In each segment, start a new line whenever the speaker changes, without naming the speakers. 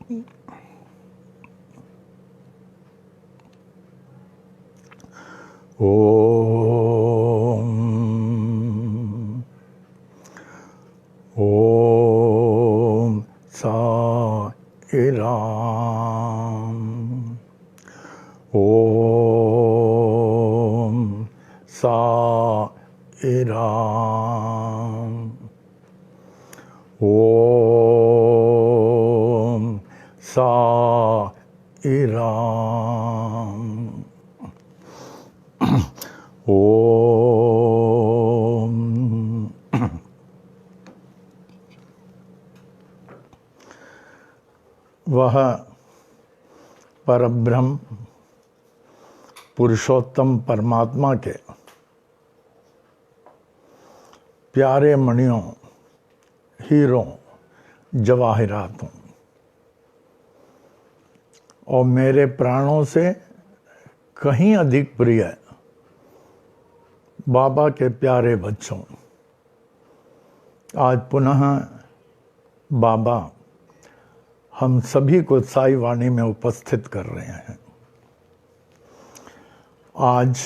ओम साई राम। ओम साई राम। ओम साई राम। ओम। वह परब्रह्म पुरुषोत्तम परमात्मा के प्यारे मणियों, हीरों, जवाहिरातों और मेरे प्राणों से कहीं अधिक प्रिय बाबा के प्यारे बच्चों, आज पुनः बाबा हम सभी को साई वाणी में उपस्थित कर रहे हैं। आज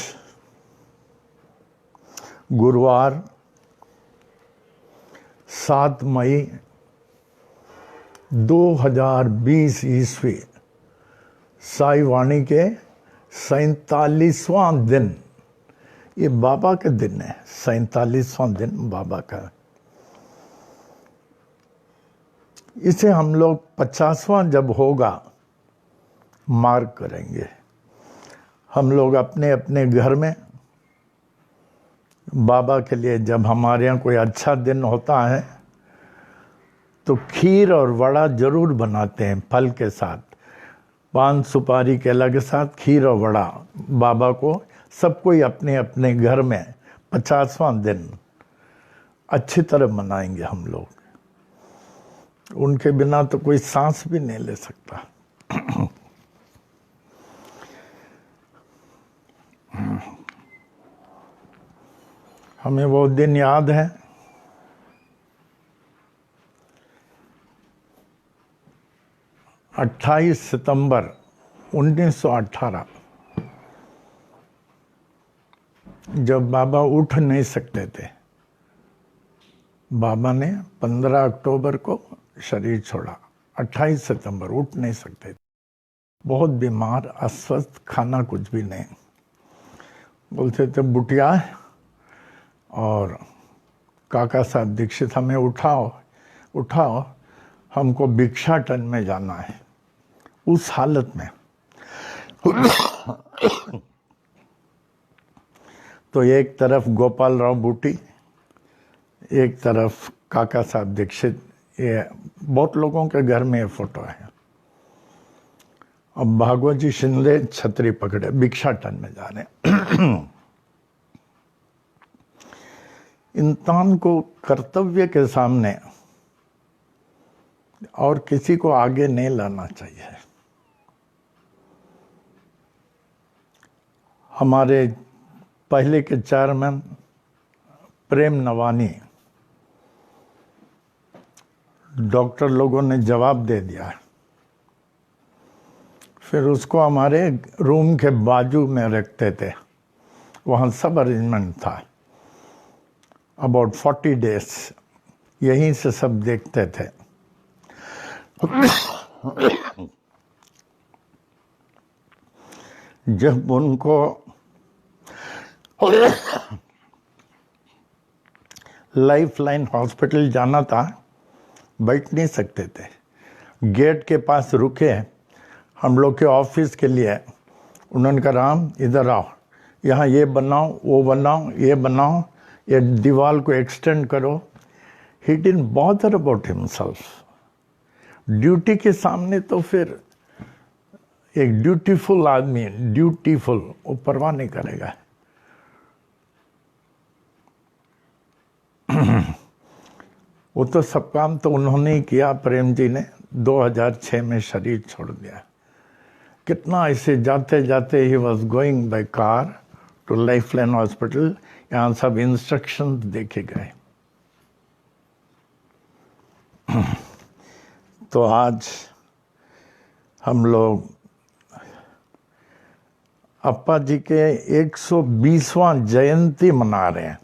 गुरुवार 7 मई 2020 ईस्वी साई वाणी के 47वां दिन, ये बाबा के दिन है, 47वां दिन बाबा का। इसे हम लोग 50वां जब होगा मार्क करेंगे। हम लोग अपने अपने घर में बाबा के लिए, जब हमारे यहाँ कोई अच्छा दिन होता है तो खीर और वड़ा जरूर बनाते हैं, फल के साथ, पान सुपारी केला के साथ खीर और वड़ा बाबा को, सब कोई अपने अपने घर में 50वां दिन अच्छी तरह मनाएंगे हम लोग। उनके बिना तो कोई सांस भी नहीं ले सकता। हमें वो दिन याद है, अट्ठाईस सितंबर 1918, जब बाबा उठ नहीं सकते थे। बाबा ने 15 अक्टूबर को शरीर छोड़ा, 28 सितंबर उठ नहीं सकते थे, बहुत बीमार, अस्वस्थ, खाना कुछ भी नहीं। बोलते थे बुटिया और काका साहब दीक्षित, हमें उठाओ उठाओ, हमको भिक्षाटन में जाना है। उस हालत में तो एक तरफ गोपाल राव बूटी, एक तरफ काका साहब दीक्षित, ये बहुत लोगों के घर में ये फोटो है। अब भागवत जी शिंदे छतरी पकड़े भिक्षाटन में जा रहे। इंसान को कर्तव्य के सामने और किसी को आगे नहीं लाना चाहिए। हमारे पहले के चेयरमैन प्रेम नवानी, डॉक्टर लोगों ने जवाब दे दिया, फिर उसको हमारे रूम के बाजू में रखते थे, वहाँ सब अरेंजमेंट था। अबाउट 40 डेज यहीं से सब देखते थे। जब उनको लाइफ लाइन हॉस्पिटल जाना था, बैठ नहीं सकते थे, गेट के पास रुके हम लोग के ऑफिस के लिए। उन्होंने कहा राम इधर आओ, यहाँ ये बनाओ, वो बनाओ, ये बनाओ, ये दीवार को एक्सटेंड करो। He didn't bother about himself. Duty के सामने तो फिर एक ड्यूटीफुल आदमी, ड्यूटीफुल, वो परवाह नहीं करेगा। वो तो सब काम तो उन्होंने ही किया। प्रेम जी ने 2006 में शरीर छोड़ दिया। कितना ऐसे जाते जाते ही was going by car to life line hospital, यहाँ सब इंस्ट्रक्शंस देखे गए। तो आज हम लोग अप्पा जी के 120वां जयंती मना रहे हैं।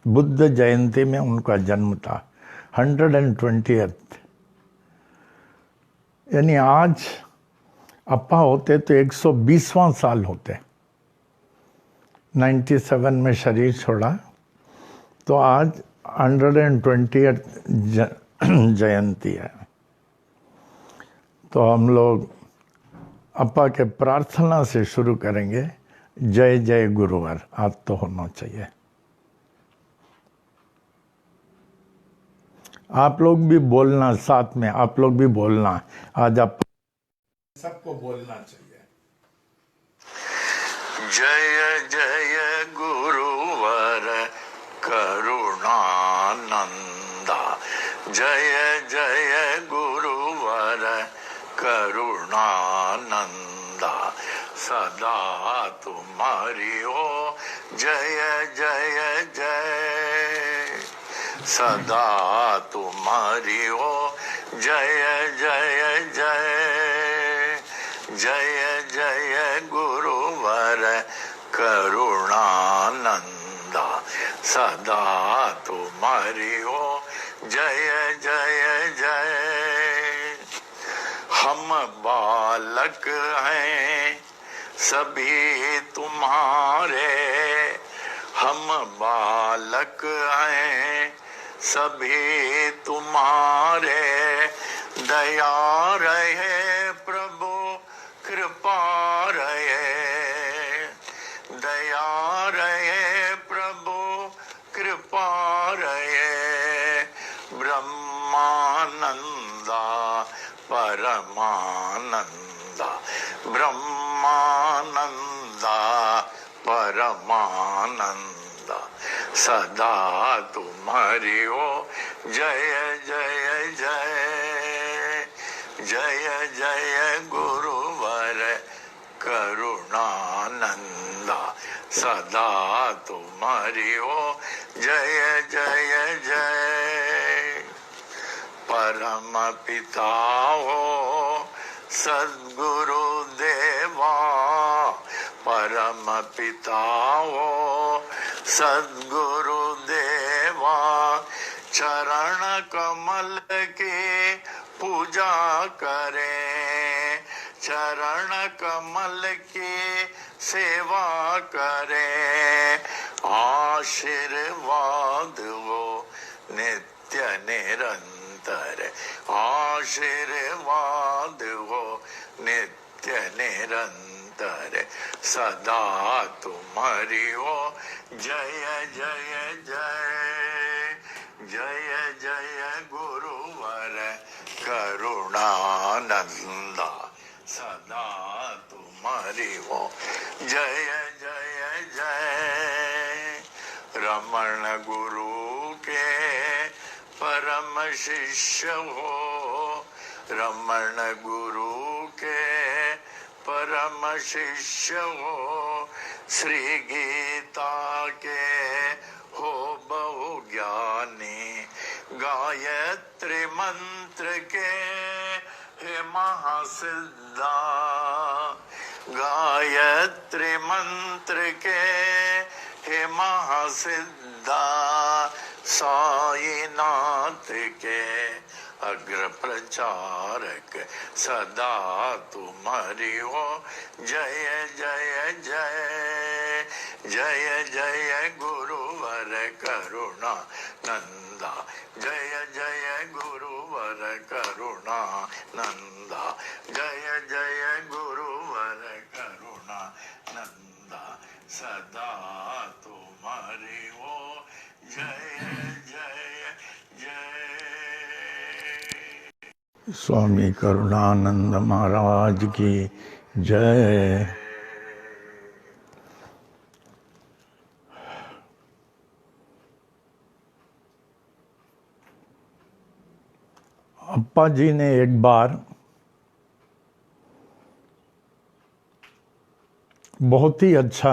बुद्ध जयंती में उनका जन्म था, 120th। यानी आज अप्पा होते तो 120वां साल होते। 97 में शरीर छोड़ा, तो आज 120th जयंती है। तो हम लोग अप्पा के प्रार्थना से शुरू करेंगे। जय जय गुरुवर आज तो होना चाहिए। आप लोग भी बोलना, साथ में आप लोग भी बोलना। आज आप सबको बोलना चाहिए। जय जय गुरुवर करुणानंदा, जय जय गुरुवर करुणानंदा, सदा तुम्हारी हो जय जय जय, सदा तुम्हारी हो जय जय जय, जय जय गुरुवर करुणानंदा, सदा तुम्हारी हो जय जय जय। हम बालक हैं सभी तुम्हारे, हम बालक हैं सभी तुम्हारे, दया रहे प्रभु कृपा रहे, दया रहे प्रभु कृपा रहे, ब्रह्मानंदा परमानंदा, ब्रह्मानंदा परमानंदा, सदा तुम्हारी हो जय जय जय, जय जय गुरुवर करुणानंदा, सदा तुम्हारी हो जय जय जय। परम पिता हो सद्गुरु देवा, परम पिता हो सद्गुरु देवा, चरण कमल की पूजा करें, चरण कमल की सेवा करें, आशीर्वाद वो नित्य निरंतर, आशीर्वाद हो नित्य निरंतर, सदा तुम्हारी हो जय जय जय, जय जय गुरुवर करुणानंदा, सदा तुम्हारी हो जय जय जय। रमण गुरु के परम शिष्य हो, रमण गुरु के परम शिष्य हो, श्री गीता के हो बहु ज्ञानी, गायत्री मंत्र के हे महासिद्धा, गायत्री मंत्र के हे महासिद्धा, साईनाथ के अग्र प्रचारक, सदा तुम्हारी हो जय जय जय, जय जय गुरुवर करुणानंदा, जय जय गुरुवर करुणानंदा, जय जय गुरुवर करुणानंदा, सदा तुम्हारी हो जय जय जय। स्वामी करुणानंद महाराज की जय। अप्पा जी ने एक बार बहुत ही अच्छा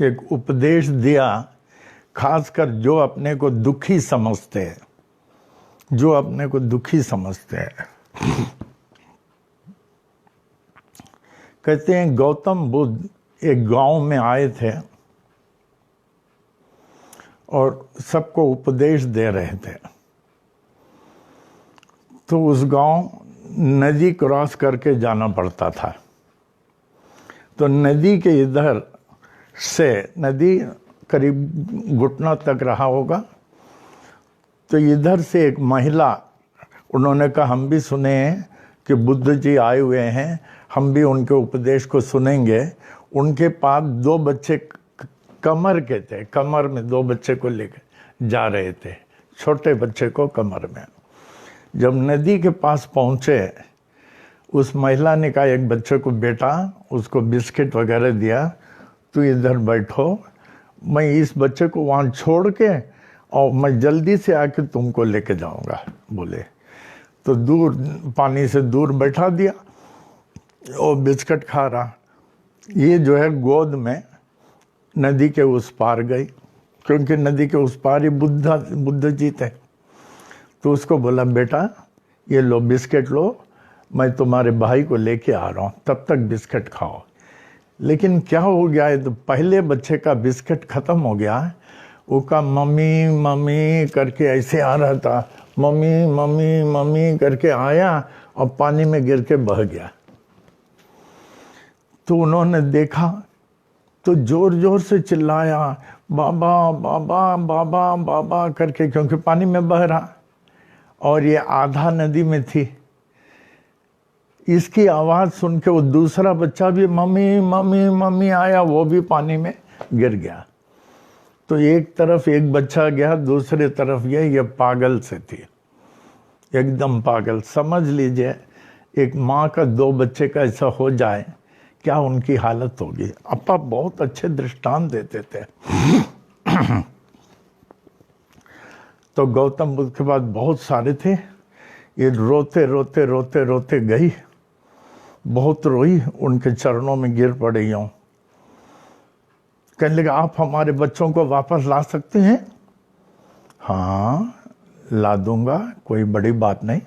एक उपदेश दिया, खासकर जो अपने को दुखी समझते हैं, जो अपने को दुखी समझते हैं। कहते हैं गौतम बुद्ध एक गांव में आए थे और सबको उपदेश दे रहे थे। तो उस गांव नदी क्रॉस करके जाना पड़ता था। तो नदी के इधर से, नदी करीब घुटना तक रहा होगा, तो इधर से एक महिला, उन्होंने कहा हम भी सुने हैं कि बुद्ध जी आए हुए हैं, हम भी उनके उपदेश को सुनेंगे। उनके पास 2 बच्चे कमर के थे, कमर में 2 बच्चे को लेकर जा रहे थे, छोटे बच्चे को कमर में। जब नदी के पास पहुंचे, उस महिला ने कहा एक बच्चे को, बेटा उसको बिस्किट वगैरह दिया, तू इधर बैठो, मैं इस बच्चे को वहाँ छोड़ के और मैं जल्दी से आके तुमको लेके जाऊंगा। बोले तो दूर, पानी से दूर बैठा दिया और बिस्किट खा रहा। ये जो है गोद में नदी के उस पार गई, क्योंकि नदी के उस पार ही बुद्ध जी थे। तो उसको बोला बेटा ये लो बिस्किट लो, मैं तुम्हारे भाई को लेके आ रहा हूँ, तब तक बिस्किट खाओ। लेकिन क्या हो गया है, तो पहले बच्चे का बिस्किट खत्म हो गया, वो का मम्मी मम्मी करके ऐसे आ रहा था, मम्मी मम्मी मम्मी करके आया और पानी में गिर के बह गया। तो उन्होंने देखा तो जोर जोर से चिल्लाया, बाबा बाबा बाबा बाबा करके, क्योंकि पानी में बह रहा और ये आधा नदी में थी। इसकी आवाज़ सुन के वो दूसरा बच्चा भी मम्मी मम्मी मम्मी आया, वो भी पानी में गिर गया। तो एक तरफ एक बच्चा गया, दूसरे तरफ ये पागल से थी, एकदम पागल। समझ लीजिए एक माँ का 2 बच्चे का ऐसा हो जाए, क्या उनकी हालत होगी। अपा बहुत अच्छे दृष्टांत देते थे। तो गौतम बुद्ध के बाद बहुत सारे थे, ये रोते रोते रोते रोते गई, बहुत रोई, उनके चरणों में गिर पड़ी हूँ। कहने लगे आप हमारे बच्चों को वापस ला सकते हैं? हाँ ला दूंगा, कोई बड़ी बात नहीं।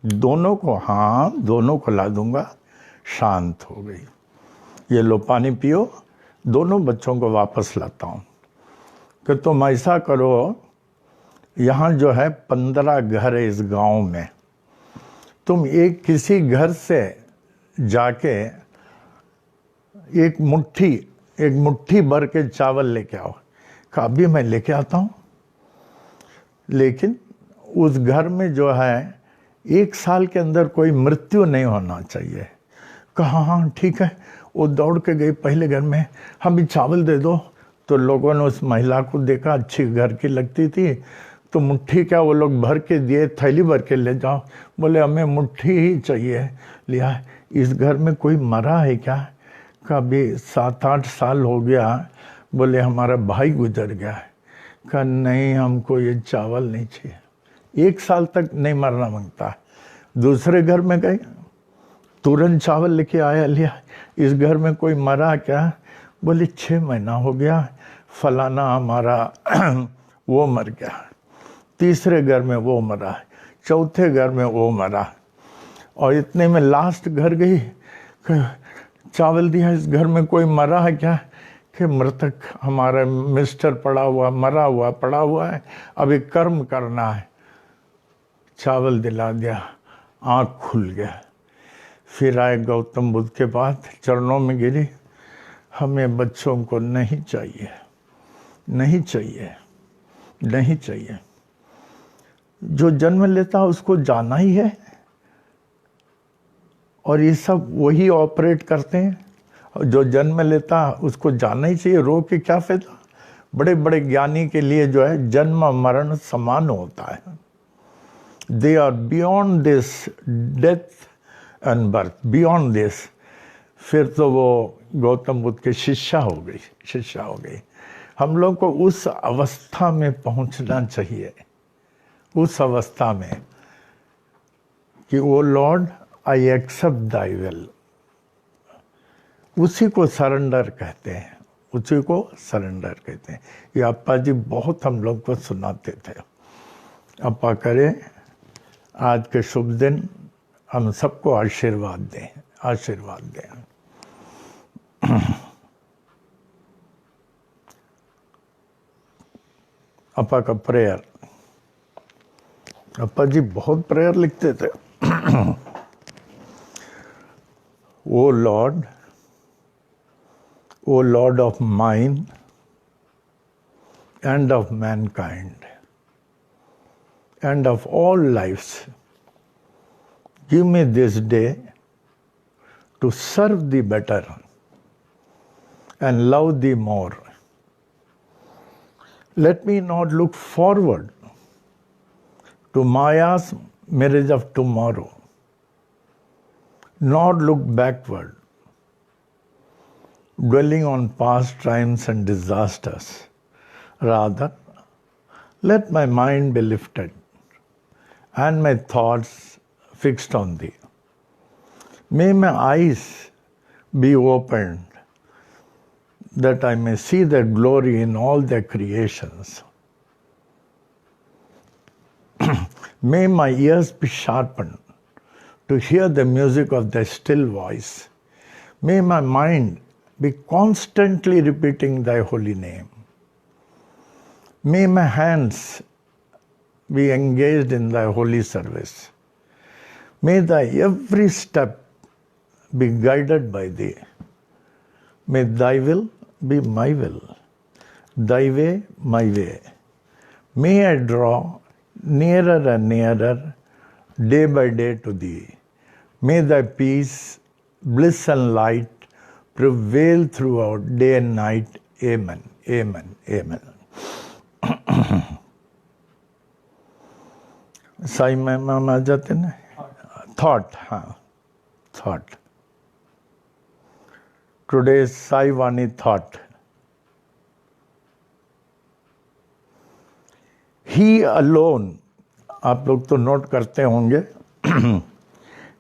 दोनों को, हाँ दोनों को ला दूंगा। शांत हो गई। ये लो पानी पियो, दोनों बच्चों को वापस लाता हूँ। कि तुम ऐसा करो, यहाँ जो है 15 घर है इस गांव में, तुम एक किसी घर से जाके एक मुट्ठी भर के चावल लेके आओ। कहा अभी मैं लेके आता हूँ। लेकिन उस घर में जो है 1 साल के अंदर कोई मृत्यु नहीं होना चाहिए। कहा हाँ ठीक है। वो दौड़ के गई पहले घर में, हम भी चावल दे दो। तो लोगों ने उस महिला को देखा, अच्छी घर की लगती थी, तो मुट्ठी क्या वो लोग भर के दिए, थैली भर के ले जाओ। बोले हमें मुट्ठी ही चाहिए। लिया। इस घर में कोई मरा है क्या? कभी 7-8 साल हो गया। बोले हमारा भाई गुजर गया है। कहा नहीं हमको ये चावल नहीं चाहिए। 1 साल तक नहीं मरना मांगता। दूसरे घर में गए, तुरंत चावल लेके आया, लिया। इस घर में कोई मरा क्या? बोले 6 महीना हो गया, फलाना हमारा वो मर गया। तीसरे घर में वो मरा, चौथे घर में वो मरा, और इतने में लास्ट घर गई, चावल दिया, इस घर में कोई मरा है क्या? कि मृतक हमारा मिस्टर पड़ा हुआ, मरा हुआ पड़ा हुआ है, अभी कर्म करना है। चावल दिला दिया, आँख खुल गया। फिर आए गौतम बुद्ध के पास, चरणों में गिरी, हमें बच्चों को नहीं चाहिए, नहीं चाहिए, नहीं चाहिए। जो जन्म लेता है उसको जाना ही है, और ये सब वही ऑपरेट करते हैं। जो जन्म लेता है उसको जाना ही चाहिए, रो के क्या फायदा। बड़े बड़े ज्ञानी के लिए जो है जन्म मरण समान होता है। They are beyond this death and birth, beyond this. फिर तो वो गौतम बुद्ध के शिष्या हो गई, शिष्या हो गई। हम लोग को उस अवस्था में पहुंचना चाहिए, उस अवस्था में कि O Lord I accept thy will. उसी को सरेंडर कहते हैं, उसी को सरेंडर कहते हैं। ये अप्पा जी बहुत हम लोग को सुनाते थे। अप्पा करे आज के शुभ दिन हम सबको आशीर्वाद दें, आशीर्वाद दें। अपा का प्रेयर, अपा जी बहुत प्रेयर लिखते थे। O Lord of mine and of mankind and of all lives, give me this day to serve thee better and love thee more. Let me not look forward to Maya's marriage of tomorrow, nor look backward, dwelling on past times and disasters. Rather, let my mind be lifted and my thoughts fixed on thee. May my eyes be opened that I may see thy glory in all thy creations. May my ears be sharpened to hear the music of thy still voice. May my mind be constantly repeating thy holy name. May my hands be engaged in thy holy service. May thy every step be guided by thee. May thy will be my will, thy way my way. May I draw nearer and nearer day by day to thee. May thy peace, bliss and light prevail throughout day and night. Amen, amen, amen. Sai में आ जाते ना, thought, हाँ, thought. Today Sai Vani thought, he alone, आप लोग तो note करते होंगे,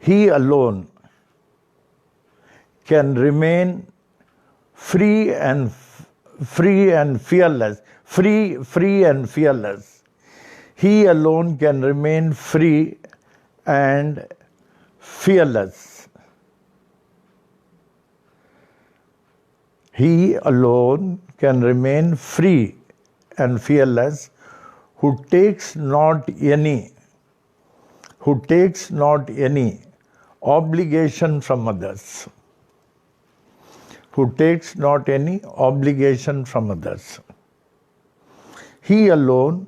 he alone can remain free and fearless. Free and fearless. He alone can remain free and fearless. He alone can remain free and fearless, who takes not any obligation from others. Who takes not any obligation from others. He alone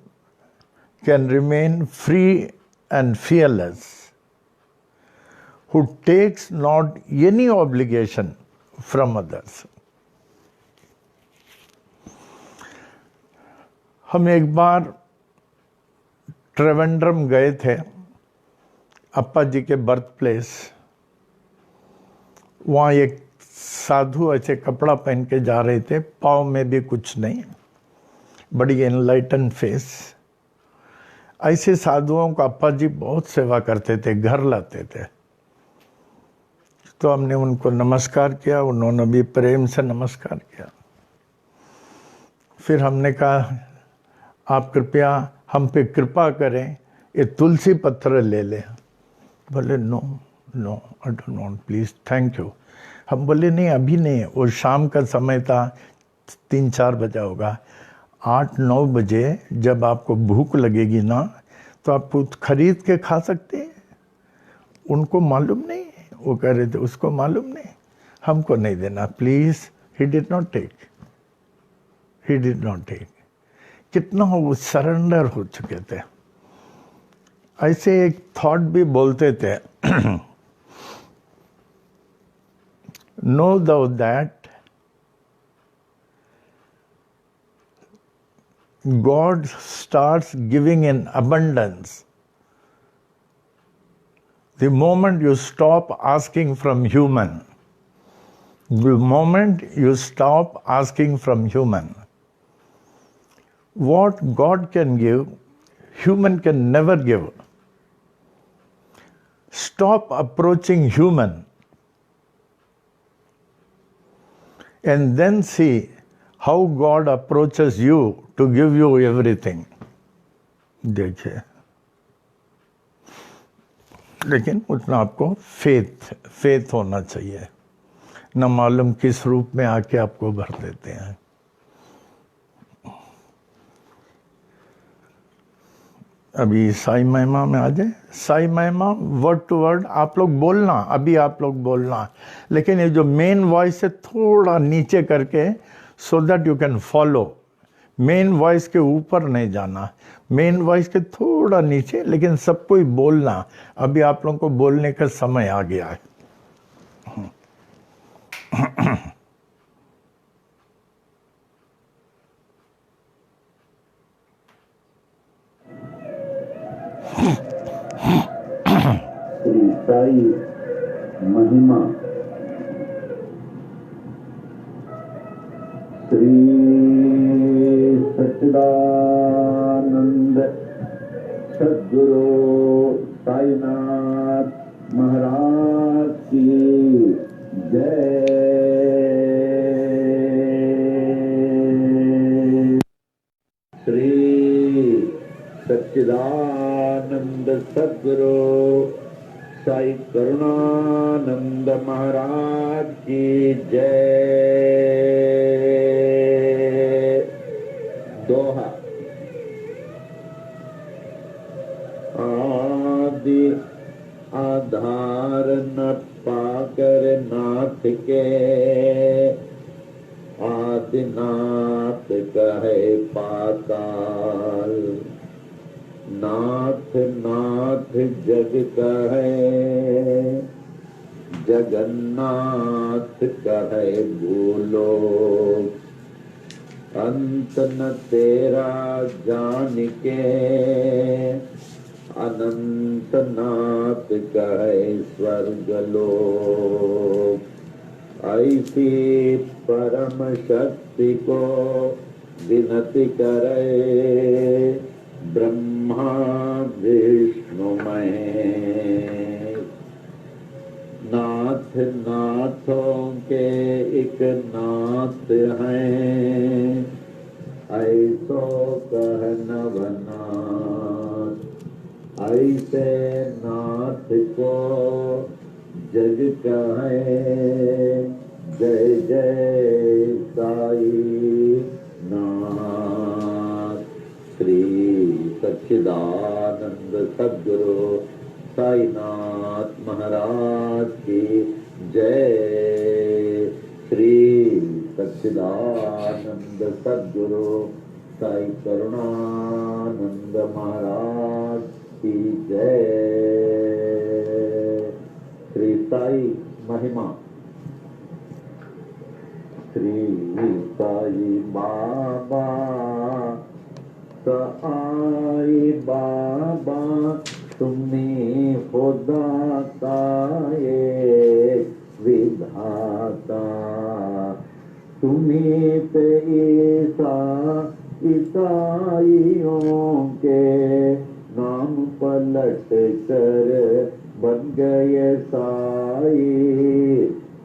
can remain free and fearless, who takes not any obligation from others. हम एक बार ट्रिवेंड्रम गए थे, अप्पा जी के birth place. वहाँ एक साधु ऐसे कपड़ा पहन के जा रहे थे, पाँव में भी कुछ नहीं, बड़ी एनलाइटन फेस। ऐसे साधुओं का अप्पा जी बहुत सेवा करते थे, घर लाते थे। तो हमने उनको नमस्कार किया, उन्होंने भी प्रेम से नमस्कार किया। फिर हमने कहा, आप कृपया हम पे कृपा करें, ये तुलसी पत्र ले लें। बोले no I don't want, please, thank you. हम बोले नहीं, अभी नहीं, वो शाम का समय था, 3-4 बजा होगा। 8-9 बजे जब आपको भूख लगेगी ना, तो आप खरीद के खा सकते हैं। उनको मालूम नहीं, वो कह रहे थे उसको मालूम नहीं, हमको नहीं देना please. He did not take. कितना वो सरेंडर हो चुके थे। ऐसे एक थॉट भी बोलते थे, know thou that God starts giving in abundance the moment you stop asking from human. The moment you stop asking from human. What God can give, human can never give. Stop approaching human and then see how God approaches you to give you everything. देखिए, लेकिन उतना आपको faith होना चाहिए, न मालूम किस रूप में आके आपको भर देते हैं। अभी साई महिमा में आ जाए। साई महिमा वर्ड टू वर्ड आप लोग बोलना, अभी आप लोग बोलना, लेकिन ये जो मेन वॉइस है थोड़ा नीचे करके, so that you can follow. Main voice के ऊपर नहीं जाना, मेन वॉइस के थोड़ा नीचे, लेकिन सबको ही बोलना। अभी आप लोगों को बोलने का समय आ गया है।
श्री साई महिमा। श्री सच्चिदानंद सद्गुरु साईनाथ महाराज की जय। श्री सच्चिदानंद सद्गुरु साई करुणानंद महाराज की जय। दोहा। आदि आधार न पाकर नाथ के, आदिनाथ कहे पाताल। नाथ नाथ जग कहे, जगन्नाथ कहे बोलो। अंत न तेरा जान के, अनंत नाथ कहे स्वर्ग लोक। ऐसी परम शक्ति को विनती करे, ब्रह्मा विष्णु महेश। नाथ नाथों के एक नाथ हैं, ऐसो कह नवनाथ। ऐसे नाथ को जग कहे, जय जय साई नाथ। श्री सच्चिदानंद सद्गुरु साईनाथ महाराज की जय। श्री सच्चिदानंद सद्गुरु साई करुणानंद महाराज की जय। श्री साई महिमा। श्री साई बाबा साई बाबा, तुम्हें खुदा एक विधाता। तुम्हें पे ईसाइयों के नाम पलट कर बन गए साई।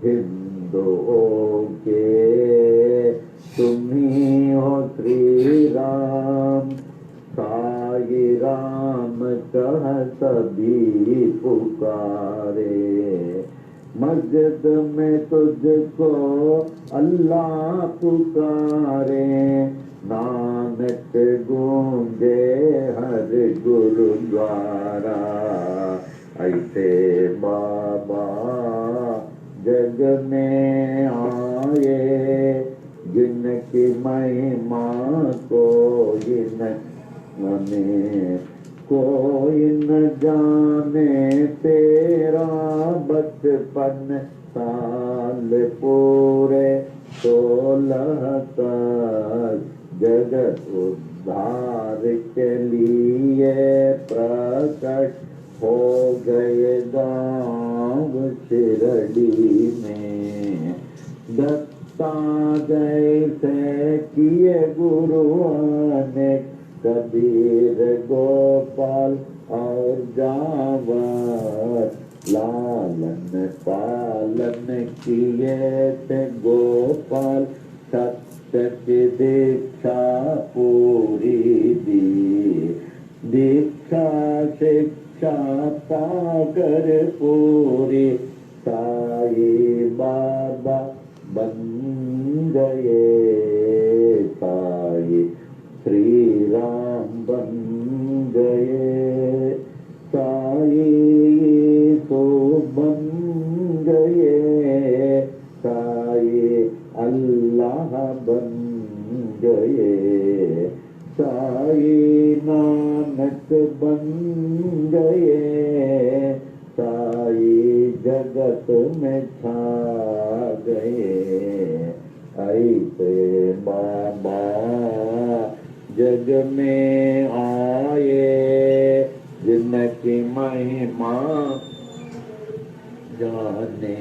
हिंदुओं के तुम्हीं हो श्री राम। साई राम कह सभी पुकारे। मस्जिद में तुझको अल्लाह पुकारे। नानक गूंजे हर गुरुद्वारा। ऐसे बाबा जग में आए, जिनकी महिमा को कोई न जाने। तेरा बचपन साल पूरे 16 तक, जगत उद्धार के लिए प्रकट हो गए गाँव शिरडी में। दत्ता जैसे किए गुरुआने, कबीर गोपाल और जावर। लालन पालन किए थे गोपाल, सत्य की दीक्षा पूरी दी। दीक्षा शिक्षा चाहता कर पूरी साईं बाबा बन गए साईं श्री राम बन गए साईं तो बन गए साईं अल्लाह बन गए साईं नानक बन गए साईं जगत में छा गए ऐसे बाबा जग में आए जिनकी महिमा जाने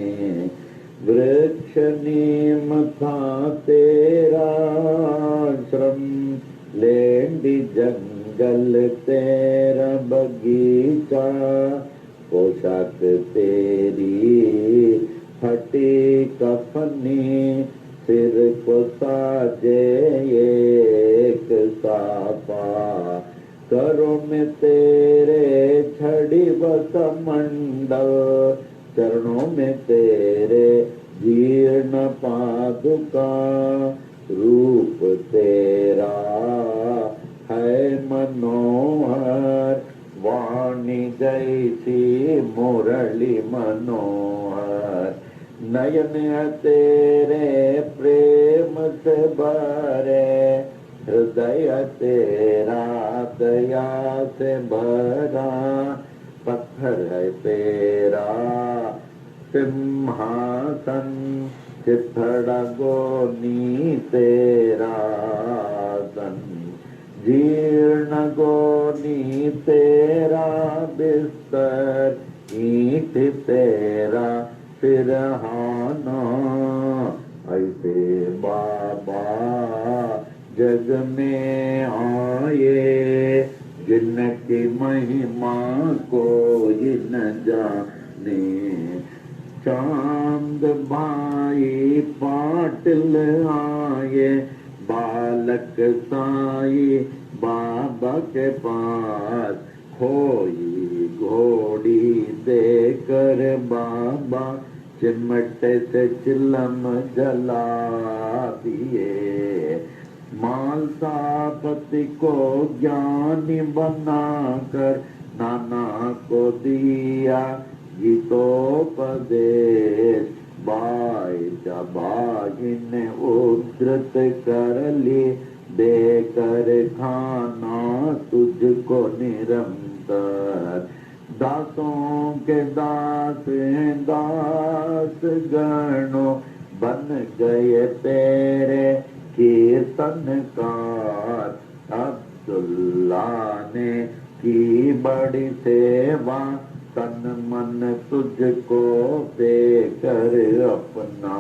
वृक्ष नीम था तेरा आश्रम लेंडी जंगल तेरा बगीचा पोशाक तेरी फटी कफनी सिर को साजे एक साफा करो में तेरे छड़ी बस मंडल चरणों में तेरे जीर्ण पादुका रूप तेरा है मनोहर वाणी जैसी मुरली मनोहर नयन तेरे प्रेम से भरे हृदय तेरा दया से भरा पत्थर है तेरा सिंहासन चिथड़ा गोनी तेरा सन जीर्ण गोनी तेरा बिस्तर ईंट तेरा सिरहाना ऐसे बाबा जग में आए जिनकी महिमा कोई न जाने चांद भाई पाटिल आए बालक साई बाबा के पास खोई घोड़ी देकर बाबा चिमटे से चिलम जला दिए मालसापति को ज्ञानी बनाकर नाना को दिया गीतोपदेश बाई जबागी ने उद्धृत कर ली देकर खाना तुझको निरंतर दासों के दास हैं दास गणो बन गए तेरे कीर्तनकार अब्दुल्ला ने की बड़ी सेवा तन मन तुझको देकर अपना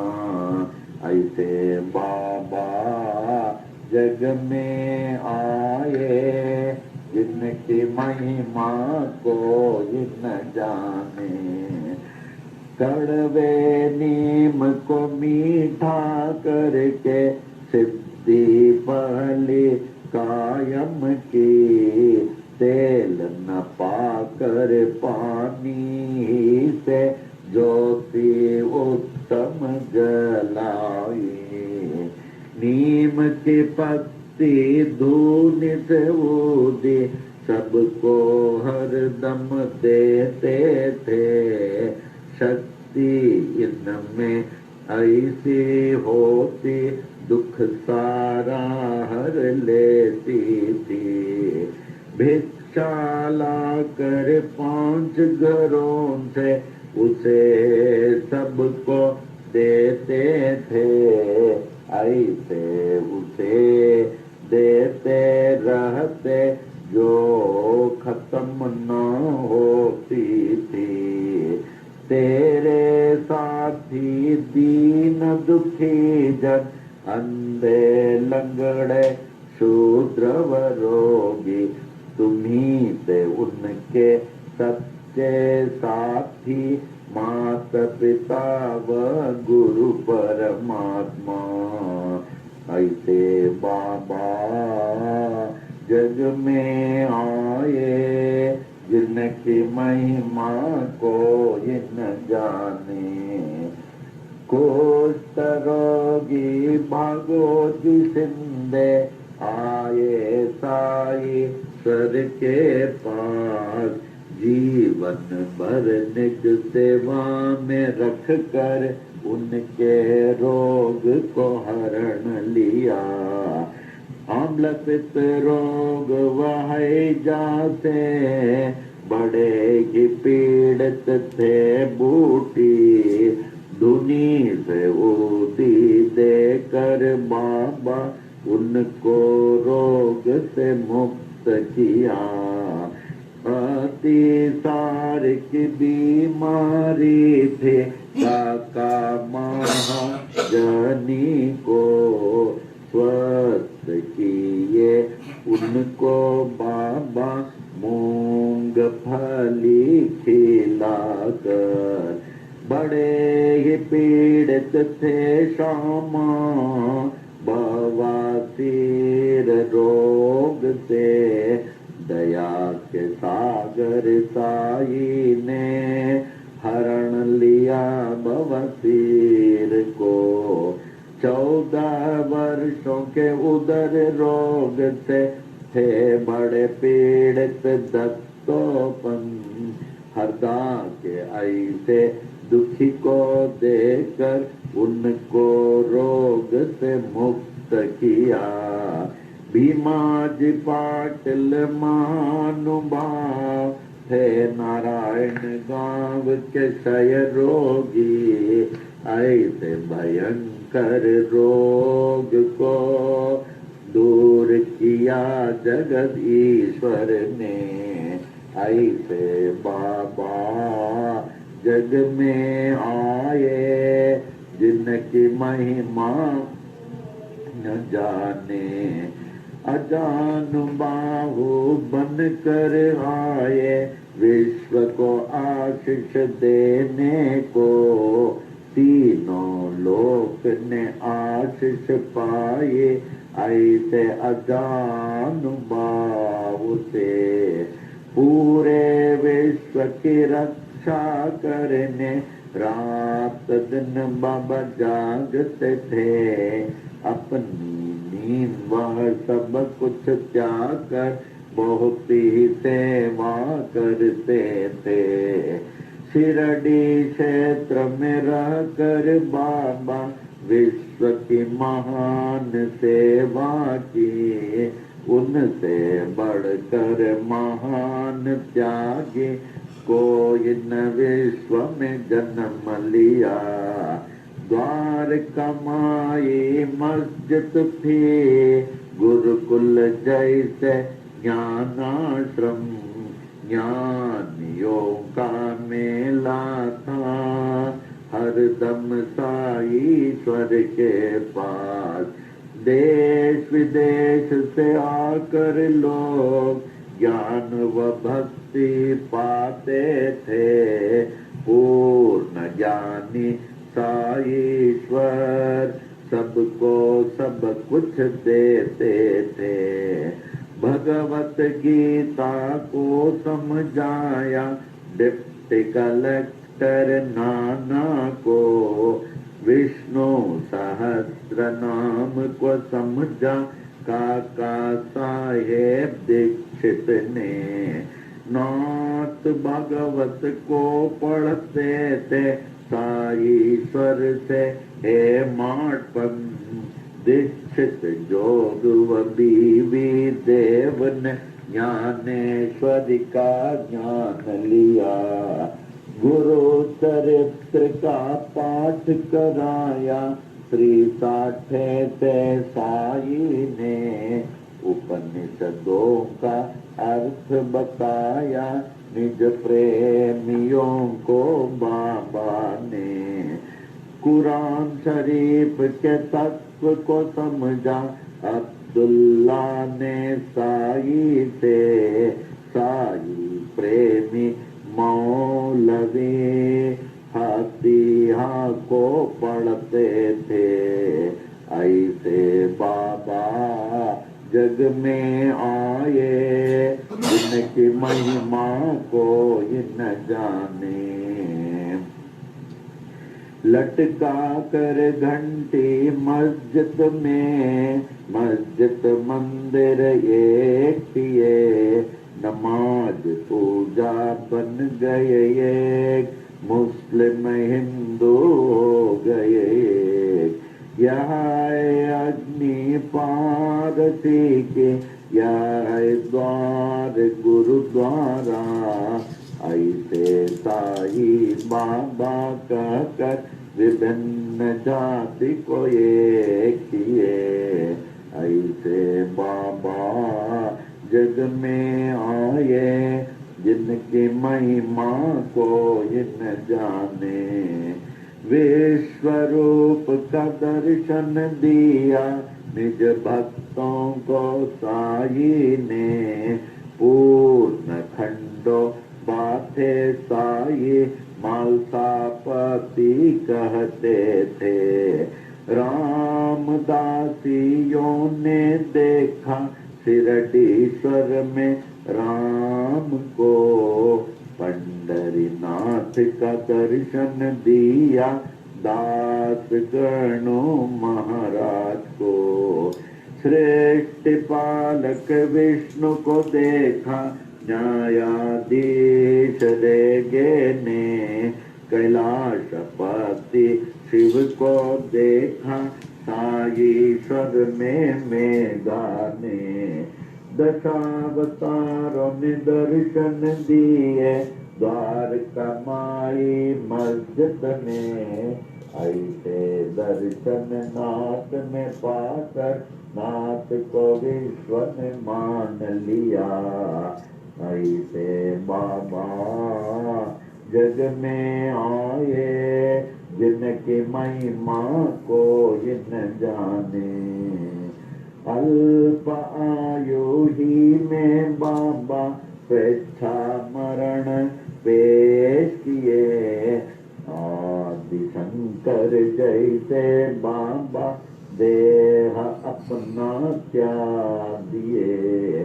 ऐसे बाबा जग में आए जिनकी महिमा कोई न जाने कड़वे नीम को मीठा करके सिद्धि पहली कायम की तेल न पाकर पानी से ज्योति उत्तम जलाई नीम की पत्ती धूनि से ऊदी सबको हरदम देते थे शक्ति इनमें ऐसी होती दुख सारा हर लेती थी भिक्षा लाकर 5 घरों से उसे सबको देते थे ऐसे उसे देते रहते जो खत्म न होती थी तेरे साथी दीन दुखी जन अंधे लंगड़े शूद्र व रोगी तुम्ही थे उनके सच्चे साथी माता पिता व गुरु परमात्मा ऐसे बाबा जग में आए जिनकी महिमा कोई न जाने। कुष्ठ रोगी भागो जिसंदे आए साई सर के पास। जीवन भर निज सेवा में रख कर उनके रोग को हरण लिया। अम्ल पित्त रोग वह जाते बड़े ही पीड़ित थे बूटी। धुनी से ऊदी देकर बाबा उनको रोग से मुक्त किया। अतिसार की बीमारी थे काका महाजनी को। स्वस्थ किए उनको बाबा मूंगफली खिलाकर। बड़े ही पीड़ित थे श्यामा बवासीर रोग से। दया के सागर साई ने हरण लिया बवासीर को। 14 वर्षों के उदर रोग से थे बड़े पीड़ित दत्तोपन। हरदा के ऐसे दुखी को देकर उनको रोग से मुक्त किया। भीमाजी पाटिल महानुभाव थे नारायण गांव के क्षय रोगी। ऐसे भयंकर रोग को दूर किया जगत ईश्वर ने। ऐसे बाबा जग में आए जिनकी महिमा न जाने। अजानु बाहु बन कर आए विश्व को आशीष देने को। तीनों लोक ने आशीष पाए ऐसे अजानु बाहु से। पूरे विश्व की रक्षा करने रात दिन बाबा जागते थे। अपनी नींद वह सब कुछ त्याग कर बहुत ही सेवा करते थे। शिरडी क्षेत्र में रह कर बाबा विश्व की महान सेवा की। उनसे बढ़कर महान त्यागी कोई न विश्व में जन्म लिया। द्वार कमाई मस्जिद थी गुरुकुल जैसे ज्ञानाश्रम। ज्ञानियों का मेला था हरदम साईश्वर के पास। देश विदेश से आकर लोग ज्ञान व भक्ति पाते थे। पूर्ण ज्ञानी साईश्वर सबको सब कुछ देते थे। भगवत गीता को समझाया डिप्टी कलेक्टर नाना को। विष्णु सहस्त्र नाम को समझा काका साहेब दीक्षित ने। नाथ भागवत को पढ़ते थे साईश्वर से हे माटपन। दीक्षित जोग व बीवी देव ने ज्ञानेश्वरी का ज्ञान लिया। गुरु चरित्र का पाठ कराया श्री साठे से साई ने। उपनिषदों का अर्थ बताया निज प्रेमियों को बाबा ने। कुरान शरीफ के तत्व को समझा अब्दुल्ला ने साई से। साई प्रेमी मौलवी फतीहा को पढ़ते थे। ऐसे बाबा जग में आए, जिनकी महिमा कोई न जाने। लटका कर घंटी मस्जिद में, मस्जिद मंदिर एक किए, नमाज पूजा बन गए एक, मुस्लिम हिंदू हो गए एक। यहाँ अग्नि पारसी के, यहाँ द्वार गुरुद्वारा, ऐसे साई बाबा कहकर विभिन्न जाति को एक किए। ऐसे बाबा जग में आए, जिनकी महिमा कोई न जाने। विश्व रूप का दर्शन दिया निज भक्तों को साई ने, पूर्ण खंडो बाथे साई मालसापति कहते थे। रामदासियों ने देखा शिरडीश्वर में राम को, पंडरीनाथ का दर्शन दिया दास गणों महाराज को। श्रेष्ठ पालक विष्णु को देखा न्यायाधीश रेगे ने, कैलाशपति शिव को देखा साईश्वर में मेघा ने। दशावतारों ने दर्शन दिए द्वारका माई मस्जिद में, ऐसे दर्शन नाथ ने पाकर नाथ को विश्व ने मान लिया। ऐसे बाबा जग में आए, जिनकी महिमा कोई न जाने। अल्प आयु ही में बाबा स्वेच्छा मरण पेश किए, आदि शंकर जैसे बाबा देह अपना त्याग दिए।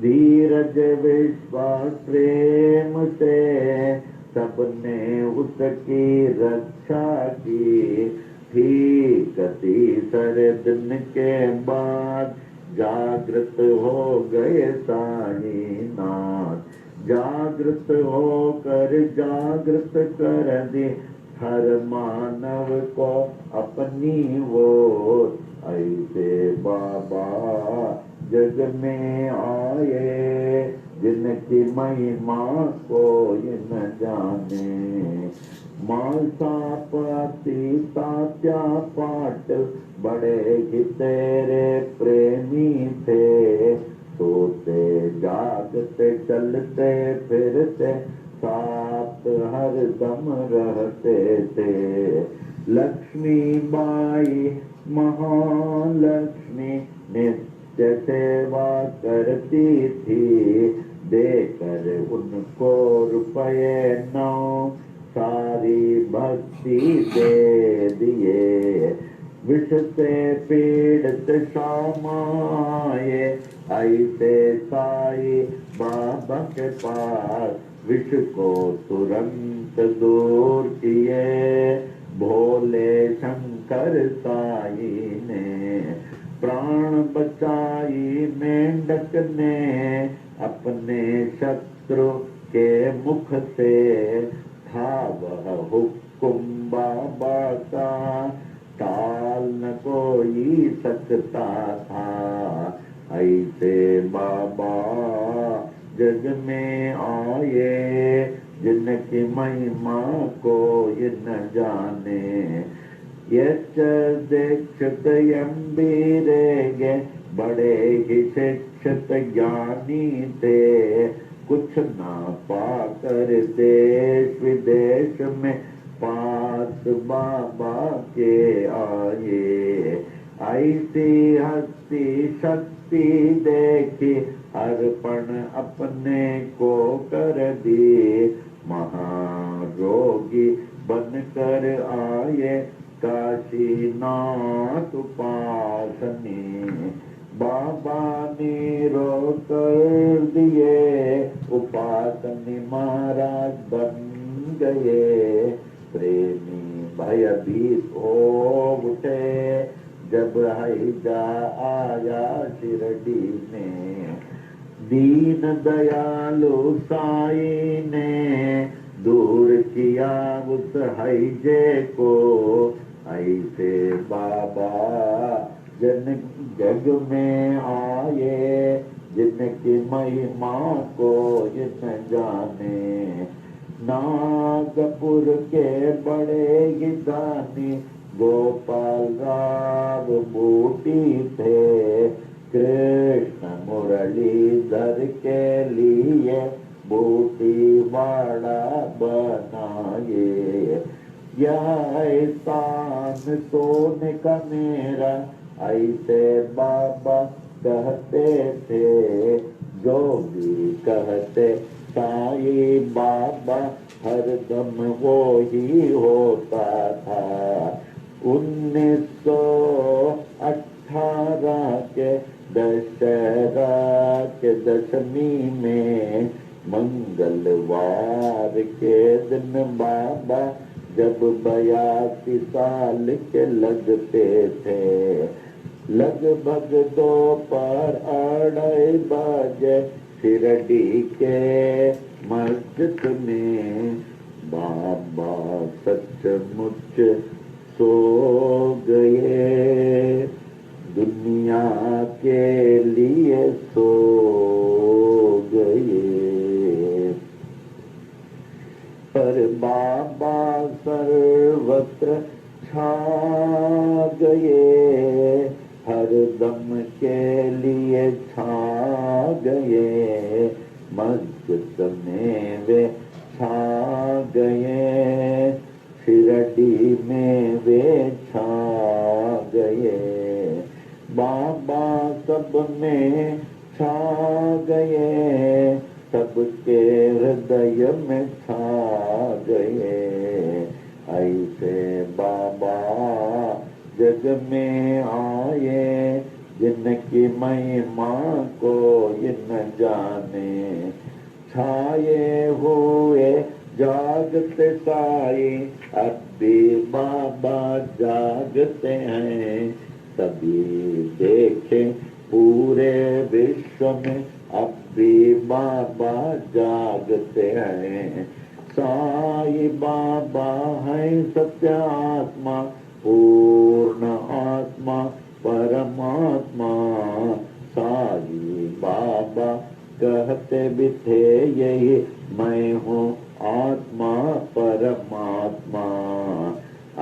धीरज विश्वास प्रेम से सबने उसकी रक्षा की। ठीक तीसरे दिन के बाद जागृत हो गए साईनाथ। जागृत होकर जागृत कर दी हर मानव को अपनी ओर। ऐसे बाबा जग में आए, जिनकी महिमा कोई न जाने। मालसापति तात्या पाटिल बड़े ही तेरे प्रेमी थे, सोते जागते चलते फिरते साथ हर दम रहते थे। लक्ष्मी बाई महालक्ष्मी नित्य सेवा करती थी, देकर उनको रुपये 9 सारी भक्ति दे दिए। विष से पीड़ित शामाए, ऐसे साई बाबा के पास विष को तुरंत दूर किए भोले शंकर साई ने। प्राण बचाई मेंढक ने अपने शत्रु के मुख से, था वह हुक्म बाबा का टाल न कोई सकता था। ऐसे बाबा जग में आए, जिनकी महिमा कोई न जाने। यच दीक्षित यम्बीरेगे बड़े ही शिक्षित ज्ञानी थे, कुछ ना पाकर देश विदेश में पास बाबा के आए। ऐसी हस्ती शक्ति देखी अर्पण अपने को कर दी, महारोगी बनकर आए काशीनाथ उपासनी। बाबा ने रो कर दिए, उपासनी महाराज बन गए। प्रेमी भयभीत हो उठे, जब हैजा आया शिरडी में। दीन दयालु साई ने दूर किया उस हैजे को। ऐसे बाबा जन जग में आए, जिनकी महिमा को जिन जाने। नागपुर के बड़े गिदानी गोपाल राव बूटी थे। कृष्ण मुरलीधर के लिए बूटी वाड़ा बनाए। यह एहसान सोने का मेरा, ऐसे बाबा कहते थे। जो भी कहते साई बाबा, हरदम वो ही होता था। 1918 के दशहरा के दशमी में, मंगलवार के दिन बाबा जब 82 साल के लगते थे। लगभग दोपहर 2:30 बजे शिरडी के मस्जिद में बाबा सचमुच सो गए। दुनिया के लिए सो गए। पर बाबा सर्वत्र छा गए, हर दम के लिए छा गए। मस्जिद में वे छा गए, शिरडी में वे छा गए। बाबा सब में छा गए, सबके हृदय में छा गए। ऐसे बाबा जग में आए, जिनकी महिमा को इन जाने। छाए हुए जागते साई, अब भी बाबा जागते हैं। सभी देखें पूरे विश्व में, अब भी बाबा जागते हैं। साई बाबा है सत्य आत्मा, पूर्ण आत्मा परमात्मा। साई बाबा कहते भी थे यही, मैं हूँ आत्मा परमात्मा।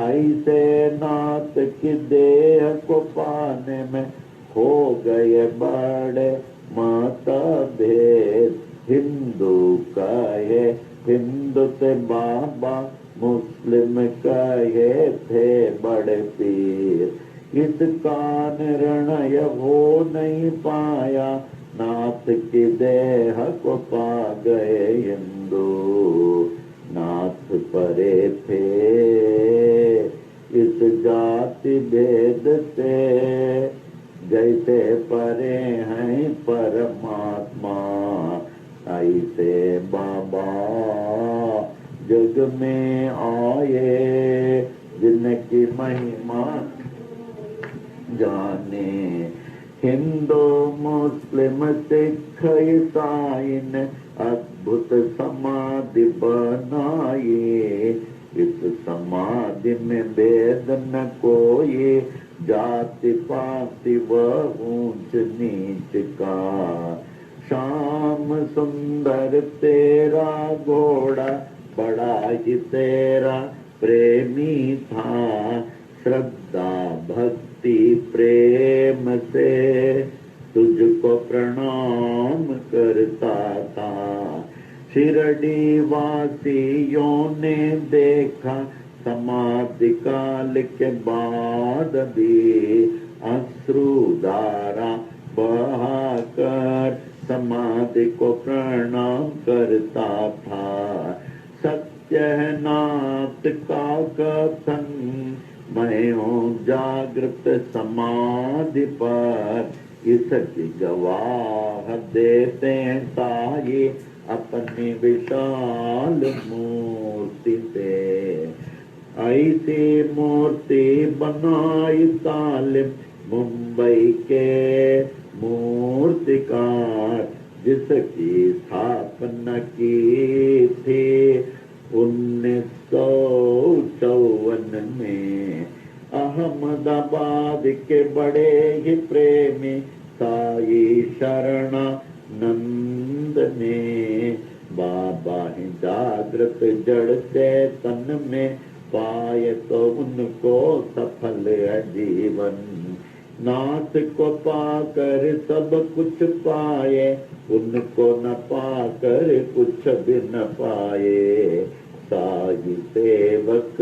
ऐसे नाथ की देह को पाने में हो गए बड़े मतभेद। हिंदू कहे हिंदू से बाबा, मुस्लिम कहे थे बड़े पीर। इसका निर्णय हो नहीं पाया, नाथ की देह को पा गए हिंदू। नाथ परे थे इस जाति भेद से, जैसे परे हैं परमात्मा। ऐसे बाबा जग में आए, जिनकी महिमा जाने। हिंदू मुस्लिम सिख ईसाई ने अद्भुत समाधि बनाई। इस समाधि में भेद न कोई, जाति पाति व ऊंच नीच का। श्याम सुंदर तेरा घोड़ा, बड़ा ही तेरा प्रेमी था। श्रद्धा भक्ति प्रेम से तुझको प्रणाम करता था। शिरडी वासियों ने देखा, समाधि काल के बाद भी अश्रुधारा बहाकर समाधि को प्रणाम करता था। सत्यनाथ का कथन, मैं हूँ जागृत समाधि पर। इसकी गवाह देते ताये अपनी विशाल मूर्ति से। ऐसी मूर्ति बनाई तालिम मुंबई के मूर्तिकार, जिसकी स्थापना की थी 1954 में अहमदाबाद के बड़े ही प्रेमी साई शरणानंद ने। बाबा ही जागृत जड़ चेतन में पाए तो उनको सफल है जीवन। नाथ को पाकर सब कुछ पाए, उनको न पाकर कुछ भी न पाए। साई सेवक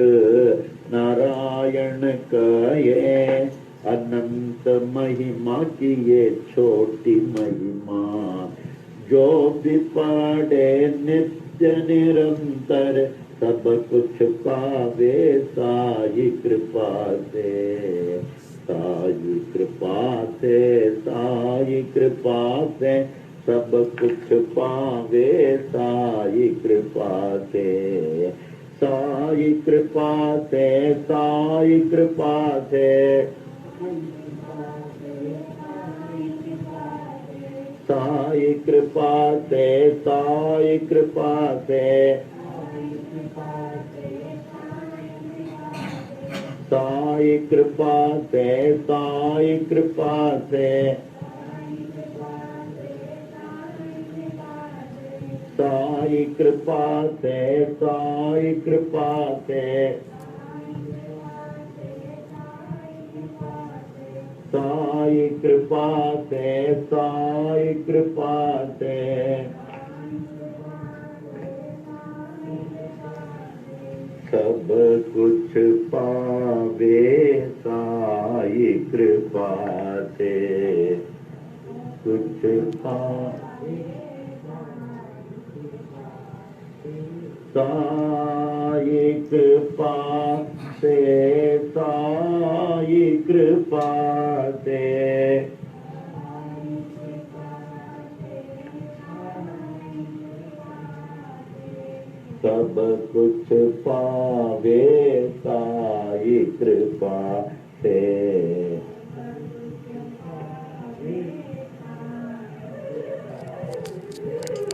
नारायण कहे, अनंत महिमा की ये छोटी महिमा। जो भी पढ़े नित्य निरंतर, सब कुछ पावे साई कृपा से। साई कृपा से, साई कृपा से, सब कुछ पावे साई कृपा से। साई कृपा से, साई कृपा से, साई कृपा से, साई कृपा से, साई कृपा से, साई कृपा से, साई कृपा से, साई कृपा से, साई कृपा से, साई कृपा से। सब कुछ पावे साई कृपा से, कुछ पावे साई कृपा से, साई कृपा से। सब कुछ पावे साई कृपा से।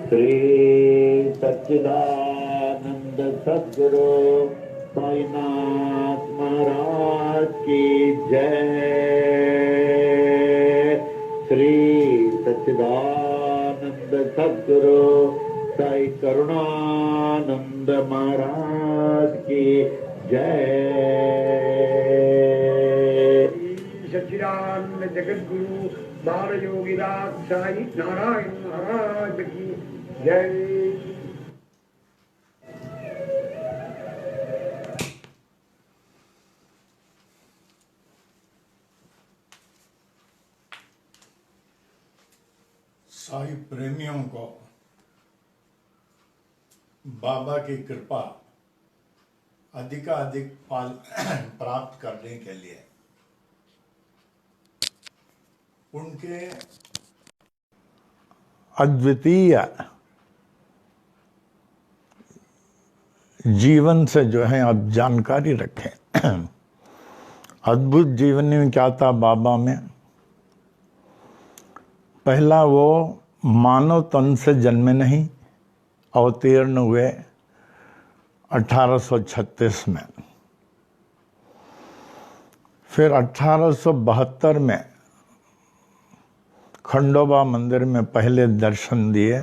श्री सच्चिदानंद सद्गुरु साईनाथ महाराज की जय। श्री सच्चिदानंद सद्गुरु साई करुणानंद महाराज की जय।
सच्चिदानंद जगद्गुरु बाल योगीनाथ साई नारायण महाराज की जय।
साई प्रेमियों को बाबा की कृपा अधिकाधिक फल प्राप्त करने के लिए उनके अद्वितीय जीवन से जो है आप जानकारी रखें। अद्भुत जीवनी में क्या था बाबा में? पहला, वो मानव तन से जन्मे नहीं, अवतीर्ण हुए 1836 में। फिर 1872 में खंडोबा मंदिर में पहले दर्शन दिए।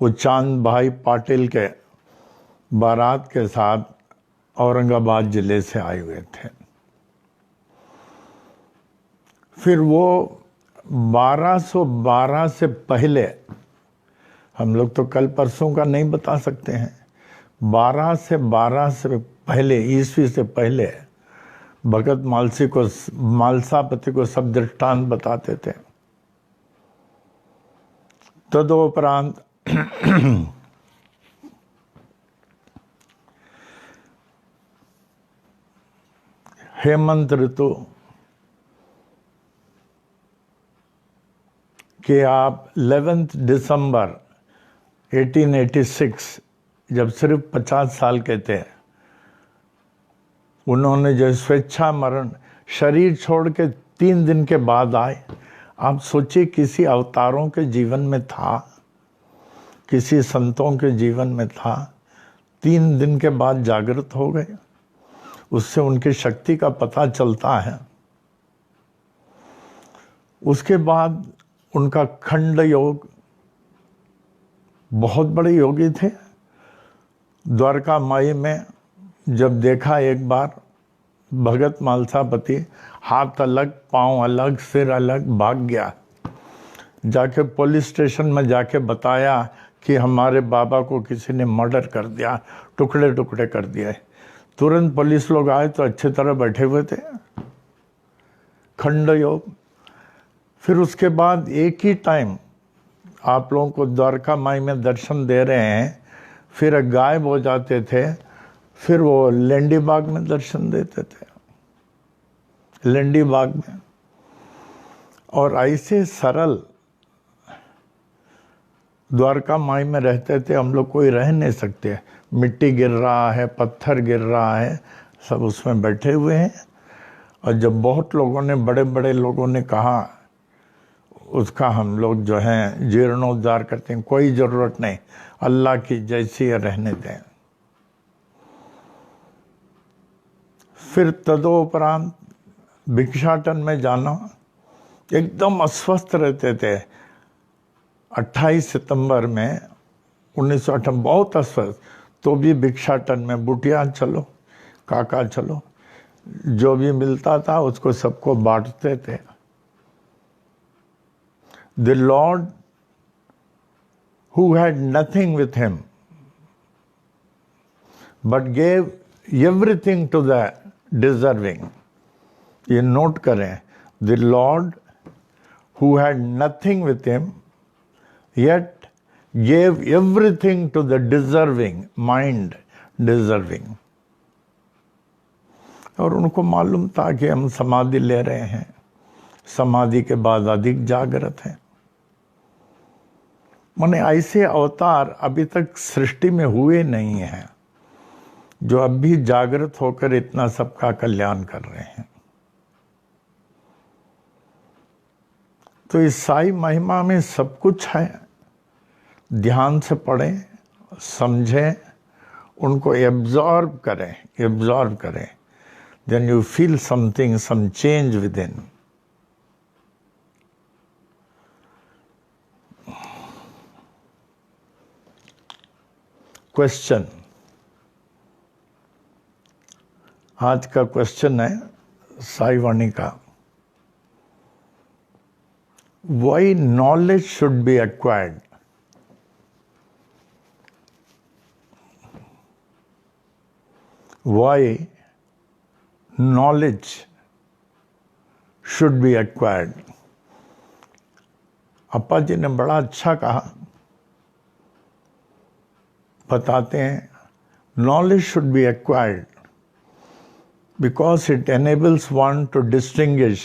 वो चांद भाई पाटिल के बारात के साथ औरंगाबाद जिले से आए हुए थे। फिर वो 1212 से पहले, हम लोग तो कल परसों का नहीं बता सकते हैं, 12 से पहले, ईस्वी से पहले भगत मालसापति को सब दृष्टांत बताते थे। तदोपरांत हेमंत ऋतु, कि आप 11 दिसंबर 1886 जब सिर्फ 50 साल के थे, उन्होंने जो स्वेच्छा मरण शरीर छोड़ के 3 दिन के बाद आए। आप सोचिए, किसी अवतारों के जीवन में था, किसी संतों के जीवन में था, 3 दिन के बाद जागृत हो गए। उससे उनकी शक्ति का पता चलता है। उसके बाद उनका खंड योग, बहुत बड़े योगी थे। द्वारका माई में जब देखा एक बार भगत मालसापति, हाथ अलग पांव अलग सिर अलग, भाग गया। जाके पुलिस स्टेशन में जाके बताया कि हमारे बाबा को किसी ने मर्डर कर दिया, टुकड़े टुकड़े कर दिए। तुरंत पुलिस लोग आए तो अच्छी तरह बैठे हुए थे। खंड योग। फिर उसके बाद एक ही टाइम आप लोगों को द्वारका माई में दर्शन दे रहे हैं, फिर गायब हो जाते थे, फिर वो लेंडी बाग में दर्शन देते थे, लेंडी बाग में। और ऐसे सरल द्वारका माई में रहते थे, हम लोग कोई रह नहीं सकते। मिट्टी गिर रहा है, पत्थर गिर रहा है, सब उसमें बैठे हुए हैं। और जब बहुत लोगों ने, बड़े बड़े लोगों ने कहा उसका हम लोग जो है जीर्णोद्धार करते हैं, कोई ज़रूरत नहीं, अल्लाह की जैसी रहने दें। फिर तदोपरांत भिक्षाटन में जाना, एकदम अस्वस्थ रहते थे। 28 सितंबर में 1958 बहुत अस्वस्थ, तो भी भिक्षाटन में बुटिया चलो, काका चलो, जो भी मिलता था उसको सबको बांटते थे। The Lord, who had nothing with him, but gave everything to the deserving. ये नोट करें, the Lord, who had nothing with him, yet gave everything to the deserving, mind deserving. और उनको मालूम था कि हम समाधि ले रहे हैं, समाधि के बाद अधिक जागृत हैं। माने ऐसे अवतार अभी तक सृष्टि में हुए नहीं हैं, जो अब भी जागृत होकर इतना सबका कल्याण कर रहे हैं। तो इस साई महिमा में सब कुछ है। ध्यान से पढ़ें, समझें, उनको एब्जॉर्ब करें, then you feel something, some change within. Question, आज का क्वेश्चन है साई वाणी का, why knowledge should be acquired? Why knowledge should be acquired? Appa ji ने बड़ा अच्छा कहा, बताते हैं, knowledge should be acquired because it enables one to distinguish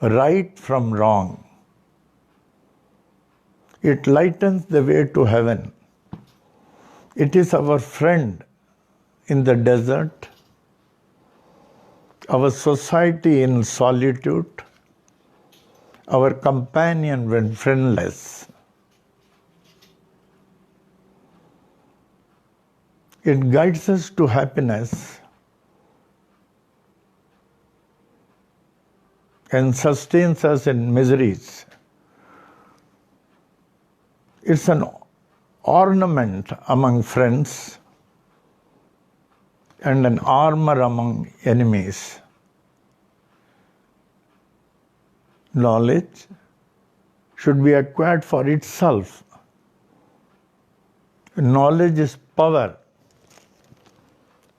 right from wrong. It lightens the way to heaven. It is our friend in the desert, our society in solitude, our companion when friendless. It guides us to happiness and sustains us in miseries. It's an ornament among friends and an armor among enemies. Knowledge should be acquired for itself. Knowledge is power.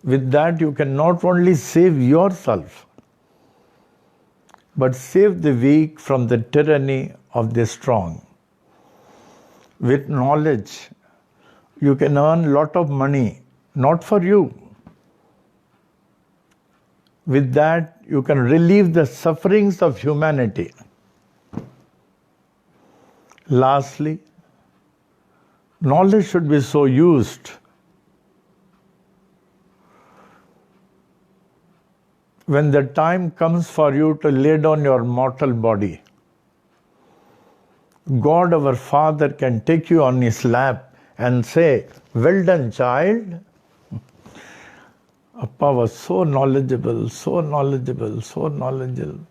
With that, you can not only save yourself, but save the weak from the tyranny of the strong. With knowledge, you can earn a lot of money, not for you. With that, you can relieve the sufferings of humanity. Lastly, knowledge should be so used when the time comes for you to lay down your mortal body. God our Father can take you on his lap and say, "Well done, child." Appa was so knowledgeable, so knowledgeable, so knowledgeable.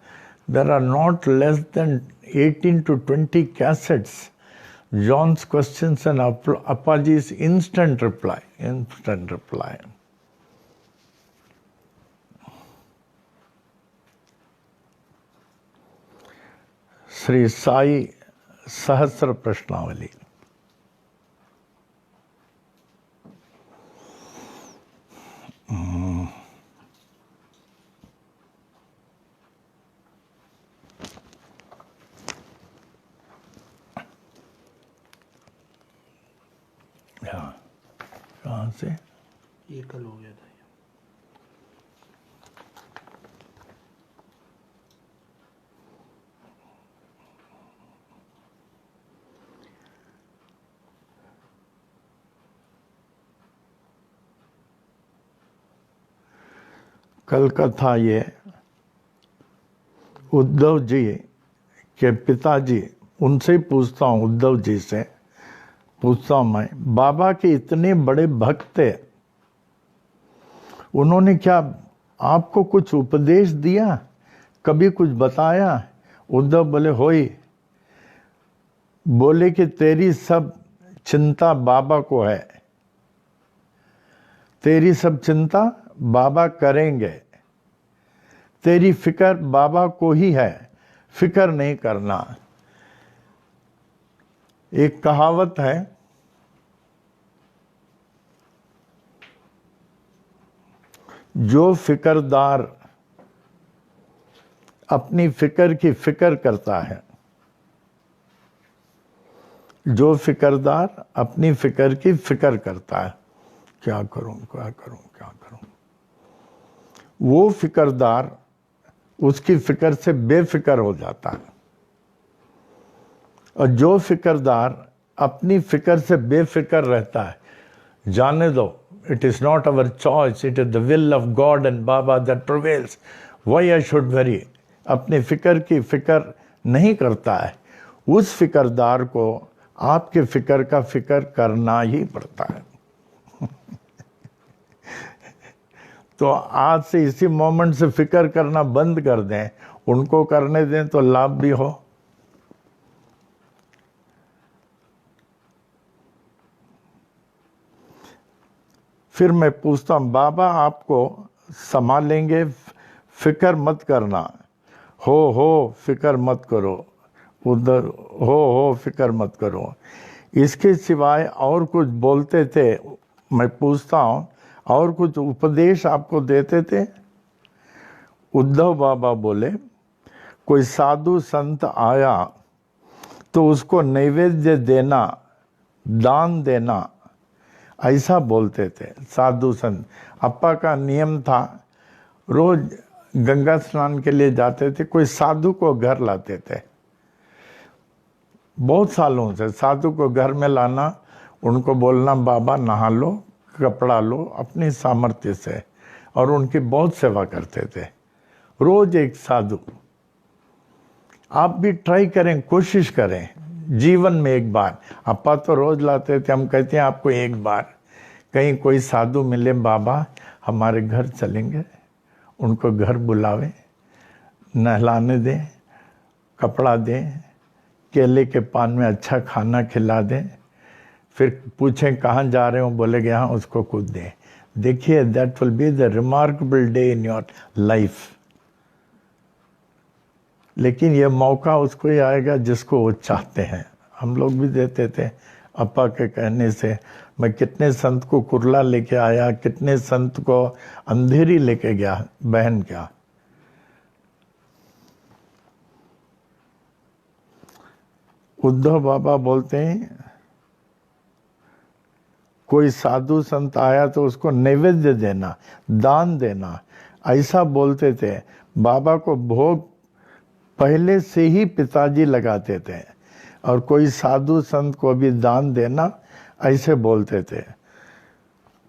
There are not less than 18 to 20 cassettes. John's questions and Appaji's instant reply. Instant reply. Sri Sai Sahasra Prashnavali. कहाँ से
ये कल हो गया था।
कल का था ये उद्धव जी के पिताजी, उनसे ही पूछता हूँ, उद्धव जी से पूछता हूँ मैं, बाबा के इतने बड़े भक्त थे, उन्होंने क्या आपको कुछ उपदेश दिया, कभी कुछ बताया? उद्धव बोले होई, बोले कि तेरी सब चिंता बाबा को है, तेरी सब चिंता बाबा करेंगे, तेरी फिक्र बाबा को ही है, फिक्र नहीं करना। एक कहावत है, जो फिक्रदार अपनी फिक्र की फिक्र करता है, जो फिक्रदार अपनी फिक्र की फिक्र करता है, क्या करूं क्या करूं क्या करूं, वो फिक्रदार उसकी फिक्र से बेफिक्र हो जाता है। और जो फिक्रदार अपनी फिक्र से बेफिक्र रहता है, जाने दो, it is not our choice, it is the will of God and Baba that prevails. Why I should worry? अपनी फिक्र की फिक्र नहीं करता है, उस फिक्रदार को आपके फिक्र का फिक्र करना ही पड़ता है। तो आज से इसी मोमेंट से फिक्र करना बंद कर दें, उनको करने दें तो लाभ भी हो। फिर मैं पूछता हूं, बाबा आपको संभालेंगे, फिक्र मत करना, हो फिक्र मत करो, उधर हो फिक्र मत करो। इसके सिवाय और कुछ बोलते थे? मैं पूछता हूं, और कुछ उपदेश आपको देते थे? उद्धव बाबा बोले, कोई साधु संत आया तो उसको नैवेद्य देना, दान देना, ऐसा बोलते थे साधु संत। अप्पा का नियम था, रोज गंगा स्नान के लिए जाते थे, कोई साधु को घर लाते थे। बहुत सालों से साधु को घर में लाना, उनको बोलना बाबा नहा लो, कपड़ा लो अपनी सामर्थ्य से, और उनकी बहुत सेवा करते थे। रोज एक साधु। आप भी ट्राई करें, कोशिश करें, जीवन में एक बार। अप्पा तो रोज लाते थे, हम कहते हैं आपको एक बार कहीं कोई साधु मिले, बाबा हमारे घर चलेंगे, उनको घर बुलावें, नहलाने दें, कपड़ा दें, केले के पान में अच्छा खाना खिला दें, फिर पूछें कहाँ जा रहे हो, बोले कि यहाँ, उसको कुछ दें। देखिए, that will be the remarkable day in your life. लेकिन ये मौका उसको ही आएगा जिसको वो चाहते हैं। हम लोग भी देते थे। अप्पा के कहने से मैं कितने संत को कुरला लेके आया, कितने संत को अंधेरी लेके गया, बहन क्या। उद्धव बाबा बोलते हैं, कोई साधु संत आया तो उसको नैवेद्य देना, दान देना, ऐसा बोलते थे। बाबा को भोग पहले से ही पिताजी लगाते थे। और कोई साधु संत को भी दान देना ऐसे बोलते थे।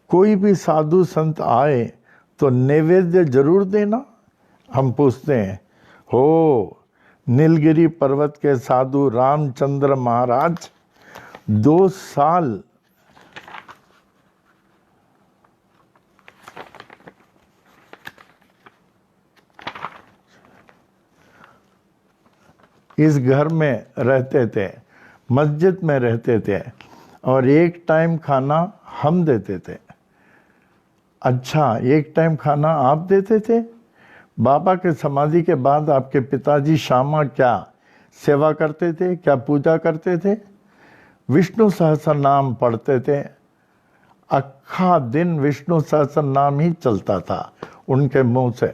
कोई भी साधु संत आए तो नैवेद्य जरूर देना। हम पूछते हैं, हो नीलगिरी पर्वत के साधु रामचंद्र महाराज 2 साल इस घर में रहते थे, मस्जिद में रहते थे और एक टाइम खाना हम देते थे। अच्छा, एक टाइम खाना आप देते थे? बाबा के समाधि के बाद आपके पिताजी श्यामा क्या सेवा करते थे, क्या पूजा करते थे? विष्णु सहस्त्र नाम पढ़ते थे। अक्खा दिन विष्णु सहस्त्र नाम ही चलता था उनके मुंह से।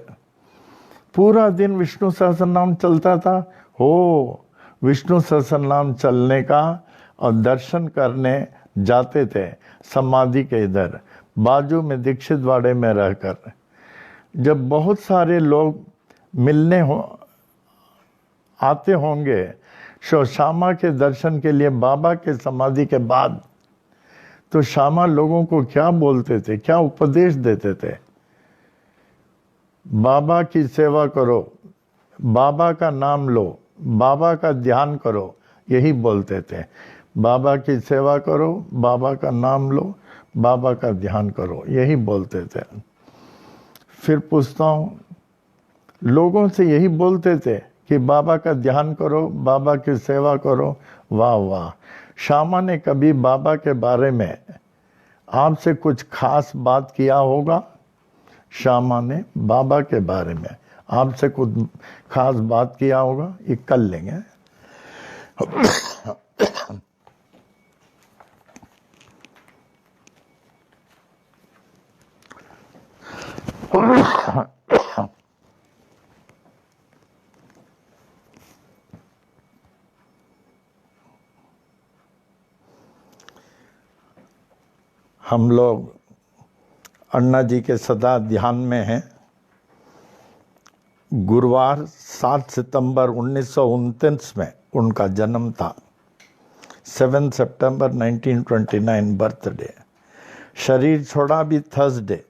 पूरा दिन विष्णु सहस्त्र नाम चलता था। हो विष्णु सहस्त्र नाम चलने का और दर्शन करने जाते थे समाधि के इधर बाजू में दीक्षित वाड़े में रहकर। जब बहुत सारे लोग मिलने आते होंगे श्यामा के दर्शन के लिए बाबा के समाधि के बाद, तो श्यामा लोगों को क्या बोलते थे, क्या उपदेश देते थे? बाबा की सेवा करो, बाबा का नाम लो, बाबा का ध्यान करो, यही बोलते थे। बाबा की सेवा करो, बाबा का नाम लो, बाबा का ध्यान करो, यही बोलते थे। फिर पूछता हूँ, लोगों से यही बोलते थे कि बाबा का ध्यान करो, बाबा की सेवा करो। वाह वाह। श्यामा ने कभी बाबा के बारे में आपसे कुछ खास बात किया होगा? श्यामा ने बाबा के बारे में आपसे कुछ खास बात किया होगा? ये कर लेंगे। हम लोग अन्ना जी के सदा ध्यान में हैं। गुरुवार 7 सितंबर 1929 में उनका जन्म था। 7 सितंबर 1929 बर्थडे। शरीर छोड़ा भी थर्सडे,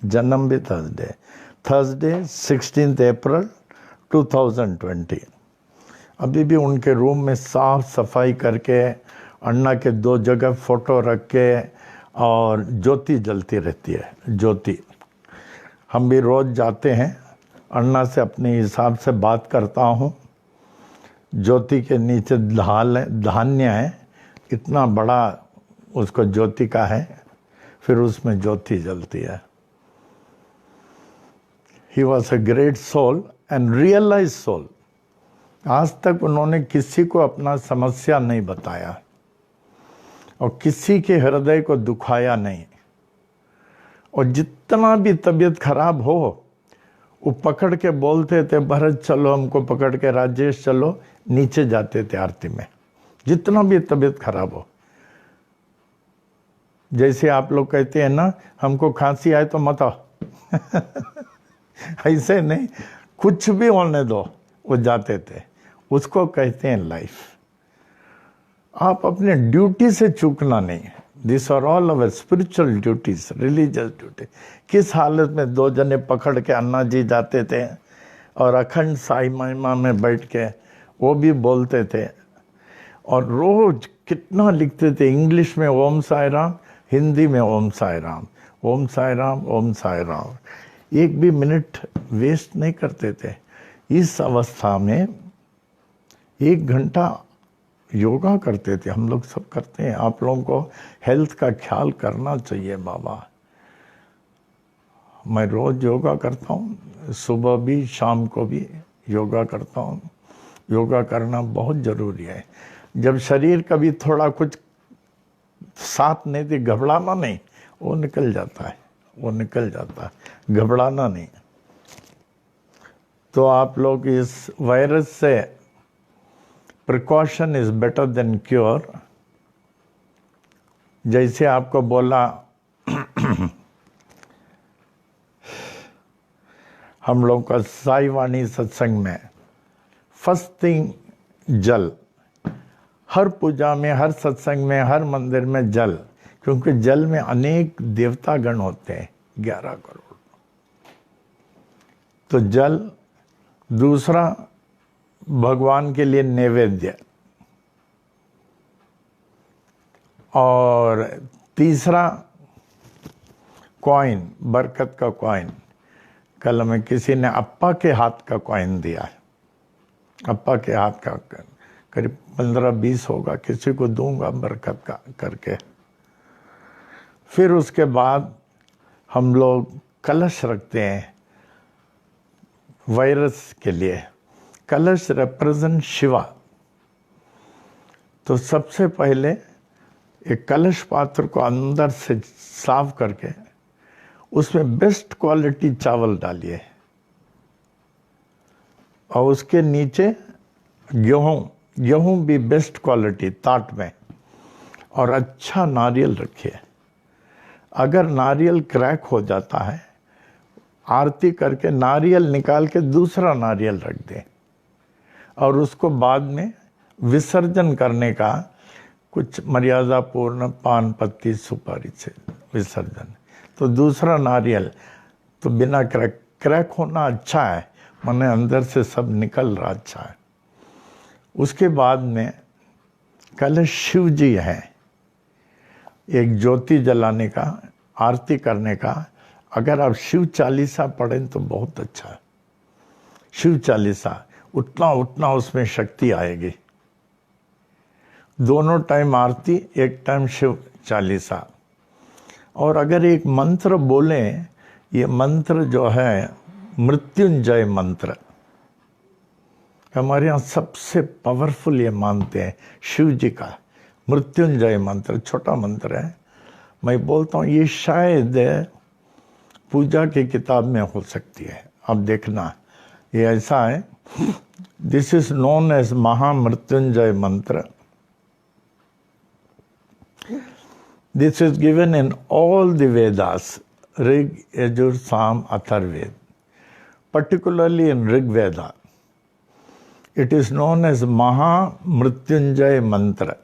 जन्म भी थर्सडे 16 अप्रैल 2020। अभी भी उनके रूम में साफ सफाई करके अन्ना के 2 जगह फोटो रख के और ज्योति जलती रहती है। ज्योति हम भी रोज जाते हैं, अन्ना से अपने हिसाब से बात करता हूँ। ज्योति के नीचे धान्य है, इतना बड़ा उसको ज्योति का है, फिर उसमें ज्योति जलती है। He was a great soul and realized soul. आज तक उन्होंने किसी को अपना समस्या नहीं बताया और किसी के हृदय को दुखाया नहीं। और जितना भी तबीयत खराब हो, वो पकड़ के बोलते थे, भरत चलो, हमको पकड़ के राजेश चलो, नीचे जाते थे आरती में, जितना भी तबीयत खराब हो। जैसे आप लोग कहते हैं ना, हमको खांसी आए तो मत आओ ऐसे नहीं, कुछ भी होने दो, वो जाते थे। उसको कहते हैं लाइफ। आप अपने ड्यूटी से चूकना नहीं। This are all our spiritual duties, religious duty. किस हालत में 2 जने पकड़ के अन्ना जी जाते थे और अखंड साई महिमा में बैठ के वो भी बोलते थे। और रोज कितना लिखते थे, इंग्लिश में ओम साई राम, हिंदी में ओम साई राम, ओम साई राम, ओम साई राम। एक भी मिनट वेस्ट नहीं करते थे। इस अवस्था में 1 घंटा योगा करते थे। हम लोग सब करते हैं। आप लोगों को हेल्थ का ख्याल करना चाहिए बाबा। मैं रोज योगा करता हूँ, सुबह भी शाम को भी योगा करता हूँ। योगा करना बहुत ज़रूरी है। जब शरीर कभी थोड़ा कुछ साथ नहीं दे, घबराना नहीं, वो निकल जाता है, वो निकल जाता है, घबराना नहीं। तो आप लोग इस वायरस से, precaution is better than cure. जैसे आपको बोला हम लोग का साई वाणी सत्संग में फर्स्ट थिंग जल, हर पूजा में, हर सत्संग में, हर मंदिर में जल, क्योंकि जल में अनेक देवता गण होते हैं, 11 करोड़। तो जल, दूसरा भगवान के लिए नैवेद्य, और तीसरा कॉइन, बरकत का कॉइन। कल हमें किसी ने अप्पा के हाथ का कॉइन दिया है, अप्पा के हाथ का करीब 15-20 होगा, किसी को दूंगा बरकत का करके। फिर उसके बाद हम लोग कलश रखते हैं वायरस के लिए। कलश रिप्रेजेंट शिवा। तो सबसे पहले एक कलश पात्र को अंदर से साफ करके उसमें बेस्ट क्वालिटी चावल डालिए और उसके नीचे गेहूं भी बेस्ट क्वालिटी ताट में, और अच्छा नारियल रखिए। अगर नारियल क्रैक हो जाता है, आरती करके नारियल निकाल के दूसरा नारियल रख दें और उसको बाद में विसर्जन करने का, कुछ मर्यादा पूर्ण पान पत्ती सुपारी से विसर्जन। तो दूसरा नारियल तो बिना क्रैक होना अच्छा है, माने अंदर से सब निकल रहा अच्छा है। उसके बाद में कलश शिव जी है, एक ज्योति जलाने का, आरती करने का। अगर आप शिव चालीसा पढ़ें तो बहुत अच्छा है। शिव चालीसा उतना उतना उसमें शक्ति आएगी। दोनों टाइम आरती, एक टाइम शिव चालीसा। और अगर एक मंत्र बोलें, ये मंत्र जो है मृत्युंजय मंत्र, हमारे यहाँ सबसे पावरफुल ये मानते हैं शिव जी का। मृत्युंजय मंत्र छोटा मंत्र है, मैं बोलता हूँ ये शायद पूजा की किताब में हो सकती है। अब देखना, ये ऐसा है, this is known as Mahamrityunjaya मंत्र। This is given in all the Vedas, Rig, Yajur, Sam, Atharved, particularly in Rig Veda. It is known as Mahamrityunjay Mantra.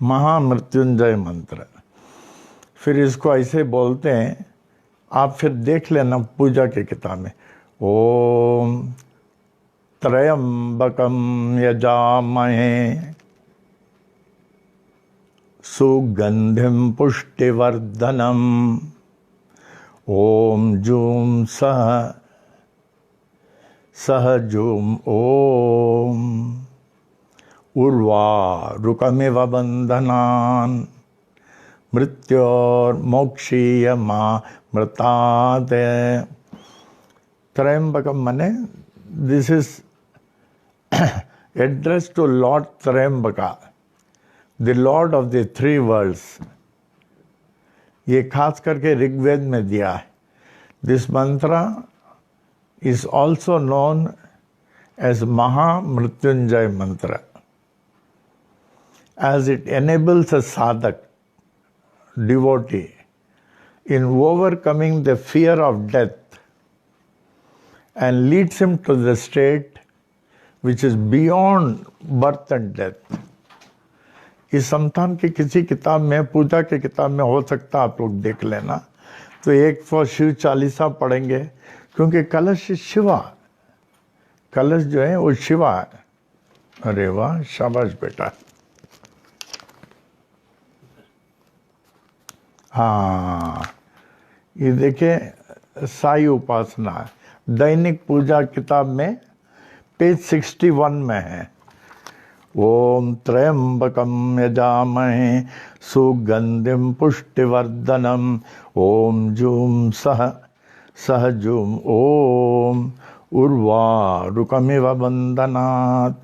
महामृत्युंजय मंत्र। फिर इसको ऐसे बोलते हैं, आप फिर देख लेना पूजा के किताब में। ओम त्रयंबकम यजामहे सुगंधिम पुष्टिवर्धनम ओम जूम सह जूम ओम उर्वारुकमिव बंधनान् मृत्योर्मोक्षीयमामृतात्। त्रयंबकम मने this is address to Lord Tryambaka, the Lord of the 3 worlds. ये खास करके ऋग्वेद में दिया है। This mantra is also known as Mahamrityunjaya mantra, as it enables a sadhak, devotee, in overcoming the fear of death and leads him to the state which is beyond birth and death. इस संतान की किसी किताब में, पूजा की किताब में हो सकता, आप लोग देख लेना। तो एक तो शिव चालीसा पढ़ेंगे, क्योंकि कलश शिवा, कलश जो है वो शिवा है। अरे वाह, शाबाश बेटा। हाँ, ये देखिए साई उपासना दैनिक पूजा किताब में पेज 61 में है। ओम त्र्यंबकम यजामहे सुगंधिम पुष्टिवर्धनम ओम जूम सह जूम ओम उर्वारुकमिव बंधनात्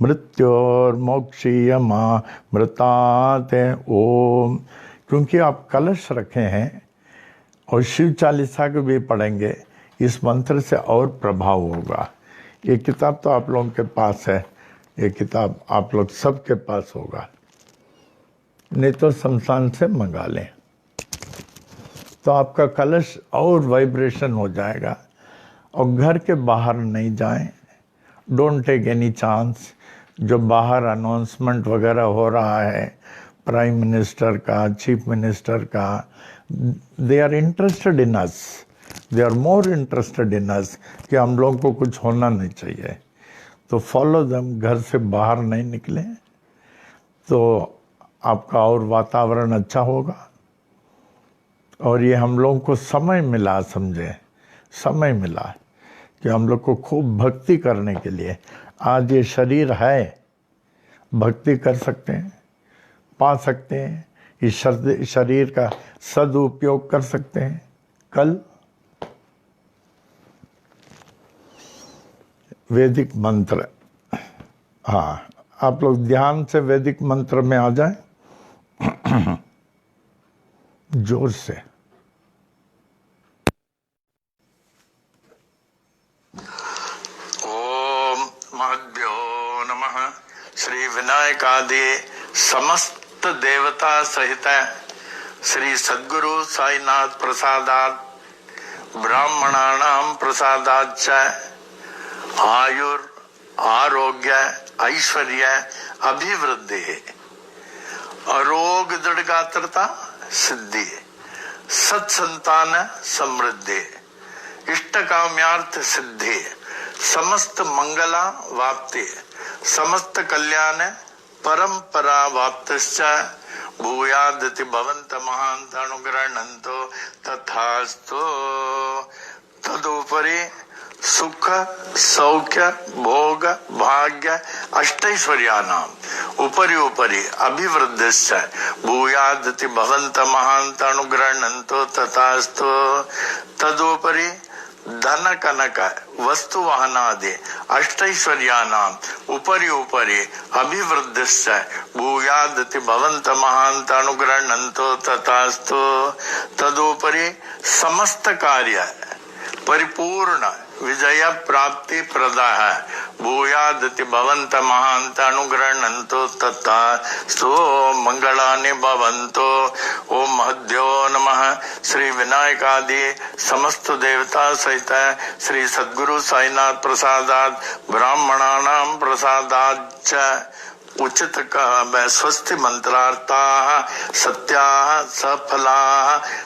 मृत्योर्मोक्षीयमामृतात्। ओम, क्योंकि आप कलश रखे हैं और शिव चालीसा को भी पढ़ेंगे, इस मंत्र से और प्रभाव होगा। ये किताब तो आप लोगों के पास है, ये किताब आप लोग सबके पास होगा, नहीं तो शमशान से मंगा लें, तो आपका कलश और वाइब्रेशन हो जाएगा। और घर के बाहर नहीं जाएं, डोंट टेक एनी चांस। जो बाहर अनाउंसमेंट वगैरह हो रहा है प्राइम मिनिस्टर का, चीफ मिनिस्टर का, they are interested in us, they are more interested in us कि हम लोग को कुछ होना नहीं चाहिए, तो फॉलो देम। घर से बाहर नहीं निकले तो आपका और वातावरण अच्छा होगा। और ये हम लोग को समय मिला, समझे, समय मिला कि हम लोग को खूब भक्ति करने के लिए। आज ये शरीर है, भक्ति कर सकते हैं, पा सकते हैं, इस शरीर का सदुपयोग कर सकते हैं। कल वैदिक मंत्र, हाँ, आप लोग ध्यान से वैदिक मंत्र में आ जाएं, जोर से। ओम महद्भ्यो नमः। श्री विनायकादि समस्त देवता सहित श्री सद्गुरु साईनाथ प्रसादात ब्राह्मणानां प्रसादाच्च आयुर आरोग्य ऐश्वर्य अभिवृद्धि अरोग दृढ़गात्रता सिद्धि सत्संतान समृद्धि इष्ट काम्यार्थ सिद्धि समस्त मंगला वाप्ति समस्त कल्याण परंपरा वाप्तश्च भूयादति भवन्त महान्त अनुग्रहणन्तो तथास्तु। तदुपरि सुख सौख्य भोग भाग्य अष्टैश्वर्यानाम् उपरि उपरि अभिवृद्धिश्च भूयादति भवन्त महान्त अनुग्रहणन्तो तथास्तु। तदुपरि धन कनक वस्तु वाहनादि अष्टैश्वर्यानाम् उपरि उपरि अभिवृद्धिश्च भूयादति भवन्त महान्त अनुग्रहणन्तो तथास्तु। तदुपरि समस्त कार्य परिपूर्ण विजय प्राप्ति प्रदा है भूयादति भवन्त महान्त अनुग्रहणन्तो तथास्तु। मंगलानि भवन्तो। ओम महद्भ्यो नमः। श्री विनायकादि समस्त देवता सहित श्री सद्गुरु साईनाथ प्रसादात ब्राह्मणानां प्रसादाच्च उचित स्वस्ति मंत्रार्था सत्या सफला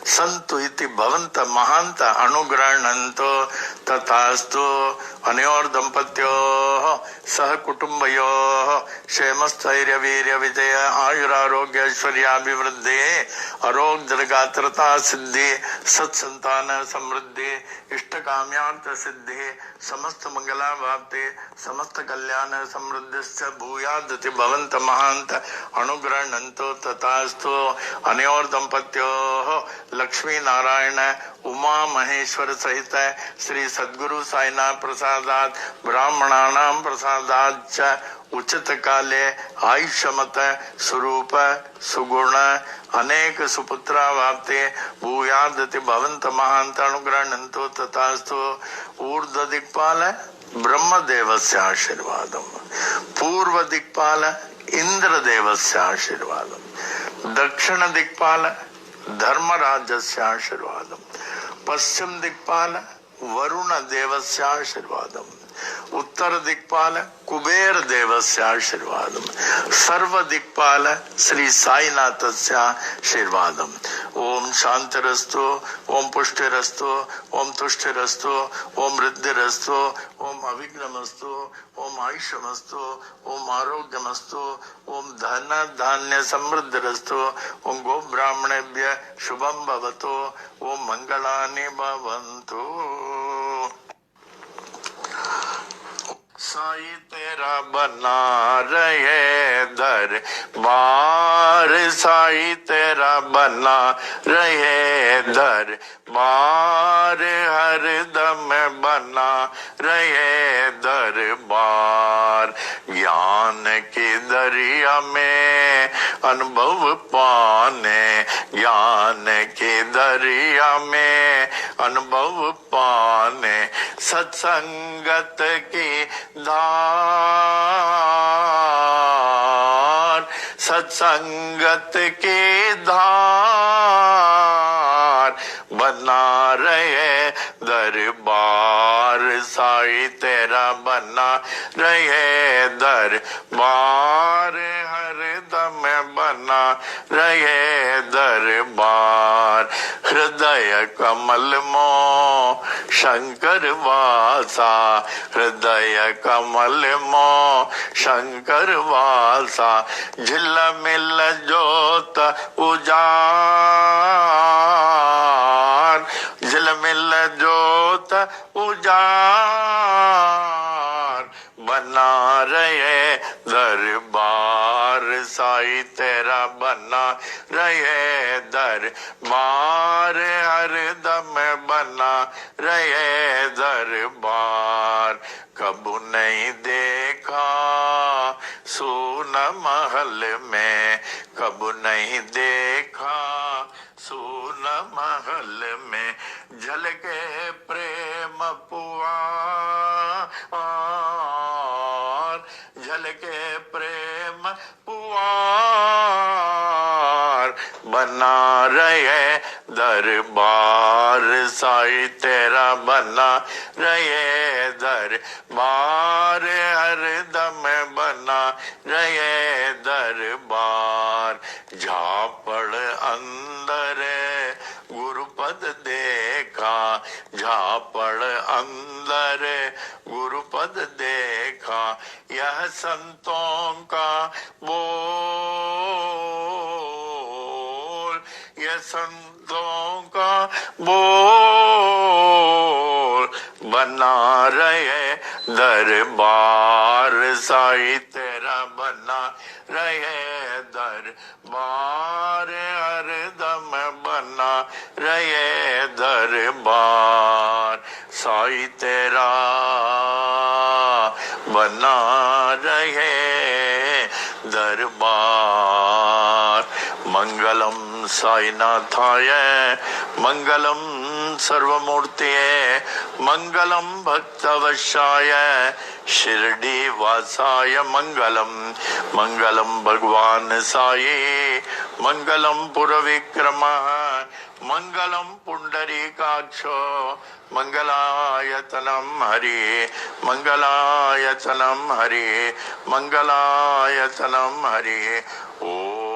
संतु इति भवन्त महान्त अनुग्रहणन्तो तथास्तु। अनयोर दंपत्योः सह कुटुंबयोः क्षेमस्थैर्य वीर्य विजय आयुरारोग्य ऐश्वर्याभिवृद्धि अरोग दीर्घात्रता सिद्धि सत्संतान समृद्धि इष्ट काम्यार्थ सिद्धि समस्त मंगला भाप्ति समस्त कल्याण समृद्धिश्च भूयादति भवन्त महान्त अनुग्रहणन्तो तथास्तु। अनयोर दंपत्योः लक्ष्मी नारायण उमा महेश्वर सहित श्री सद्गुरु साईनाथ प्रसादात ब्राह्मणानां प्रसादाच्च उचित काले आयुष्यमत स्वरूप सुगुण अनेक सुपुत्रा वाप्ते भूयादति भवन्त महान्त अनुग्रहणन्तो तथास्तु। ऊर्ध्व दिक्पाल ब्रह्मदेवस्य आशीर्वादम्, पूर्व दिक्पाल इंद्रदेवस्य आशीर्वादम्, दक्षिण दिक्पाल धर्मराजस्य आशीर्वादम्, पश्चिम दिक्पाल वरुण देवस्य आशीर्वादम्, उत्तर दिक्पाल कुबेर देवस्य आशीर्वादम्, सर्व दिक्पाल श्री साईनाथस्य आशीर्वादम्। ओम शांतिरस्तु, ओम पुष्टिरस्तु, ओम तुष्टिरस्तु, ओम वृद्धिरस्तु, ओम अभिघ्नमस्तु, ओम आयुष्यमस्तु, ओम आरोग्यमस्तु, ओम धन धान्य समृद्धिरस्तु, ओम गो ब्राह्मणेभ्य शुभम भवतु, ओम मंगलानि भवन्तु। साई तेरा बना रहे दरबार, साई तेरा बना रहे दरबार, हर दम बना रहे दरबार। ज्ञान की दरिया में अनुभव पाने, ज्ञान की दरिया में अनुभव पाने, सत्संगत की धार, सत्संगत की धार बना रहे दरबार। साई तेरा बना रहे दरबार, हरदम बना रहे दरबार। हृदय कमल मों शंकर वासा, हृदय कमल मों शंकर वासा। झिलमिल जोत उजान, झिलमिल जोत उजान, बना रहे दरबार साई तेरा बना रहे दरबार, हरदम बना रहे दरबार। कबू नहीं देखा सोन महल में, कबू नहीं देखा सोन महल में, झलके प्रेम पुआर, झलके प्रेम पुआर। बना रहे दरबार साई तेरा बना रहे दरबार, हरदम बना रहे दरबार। झापड़ अंदर गुरुपद देखा, झापड़ अंदर गुरुपद देखा। यह संतों का बोल, यह संतों का बोल। बना रहे दरबार साई तेरा बना रहे दरबार, हरदम बना रहे दरबार। साई तेरा बना रहे दरबार। मंगलम साईनाथाय, मंगलम सर्वमूर्तये, मंगलम भक्तवशाय, शिरडी वासाय मंगलम। मंगलम भगवान साई, मंगलम पुरविक्रमः, मंगलम पुंडरीकाक्षो, मंगलायतनम हरि, मंगलायतनम हरि, मंगलायतनम हरि। ओम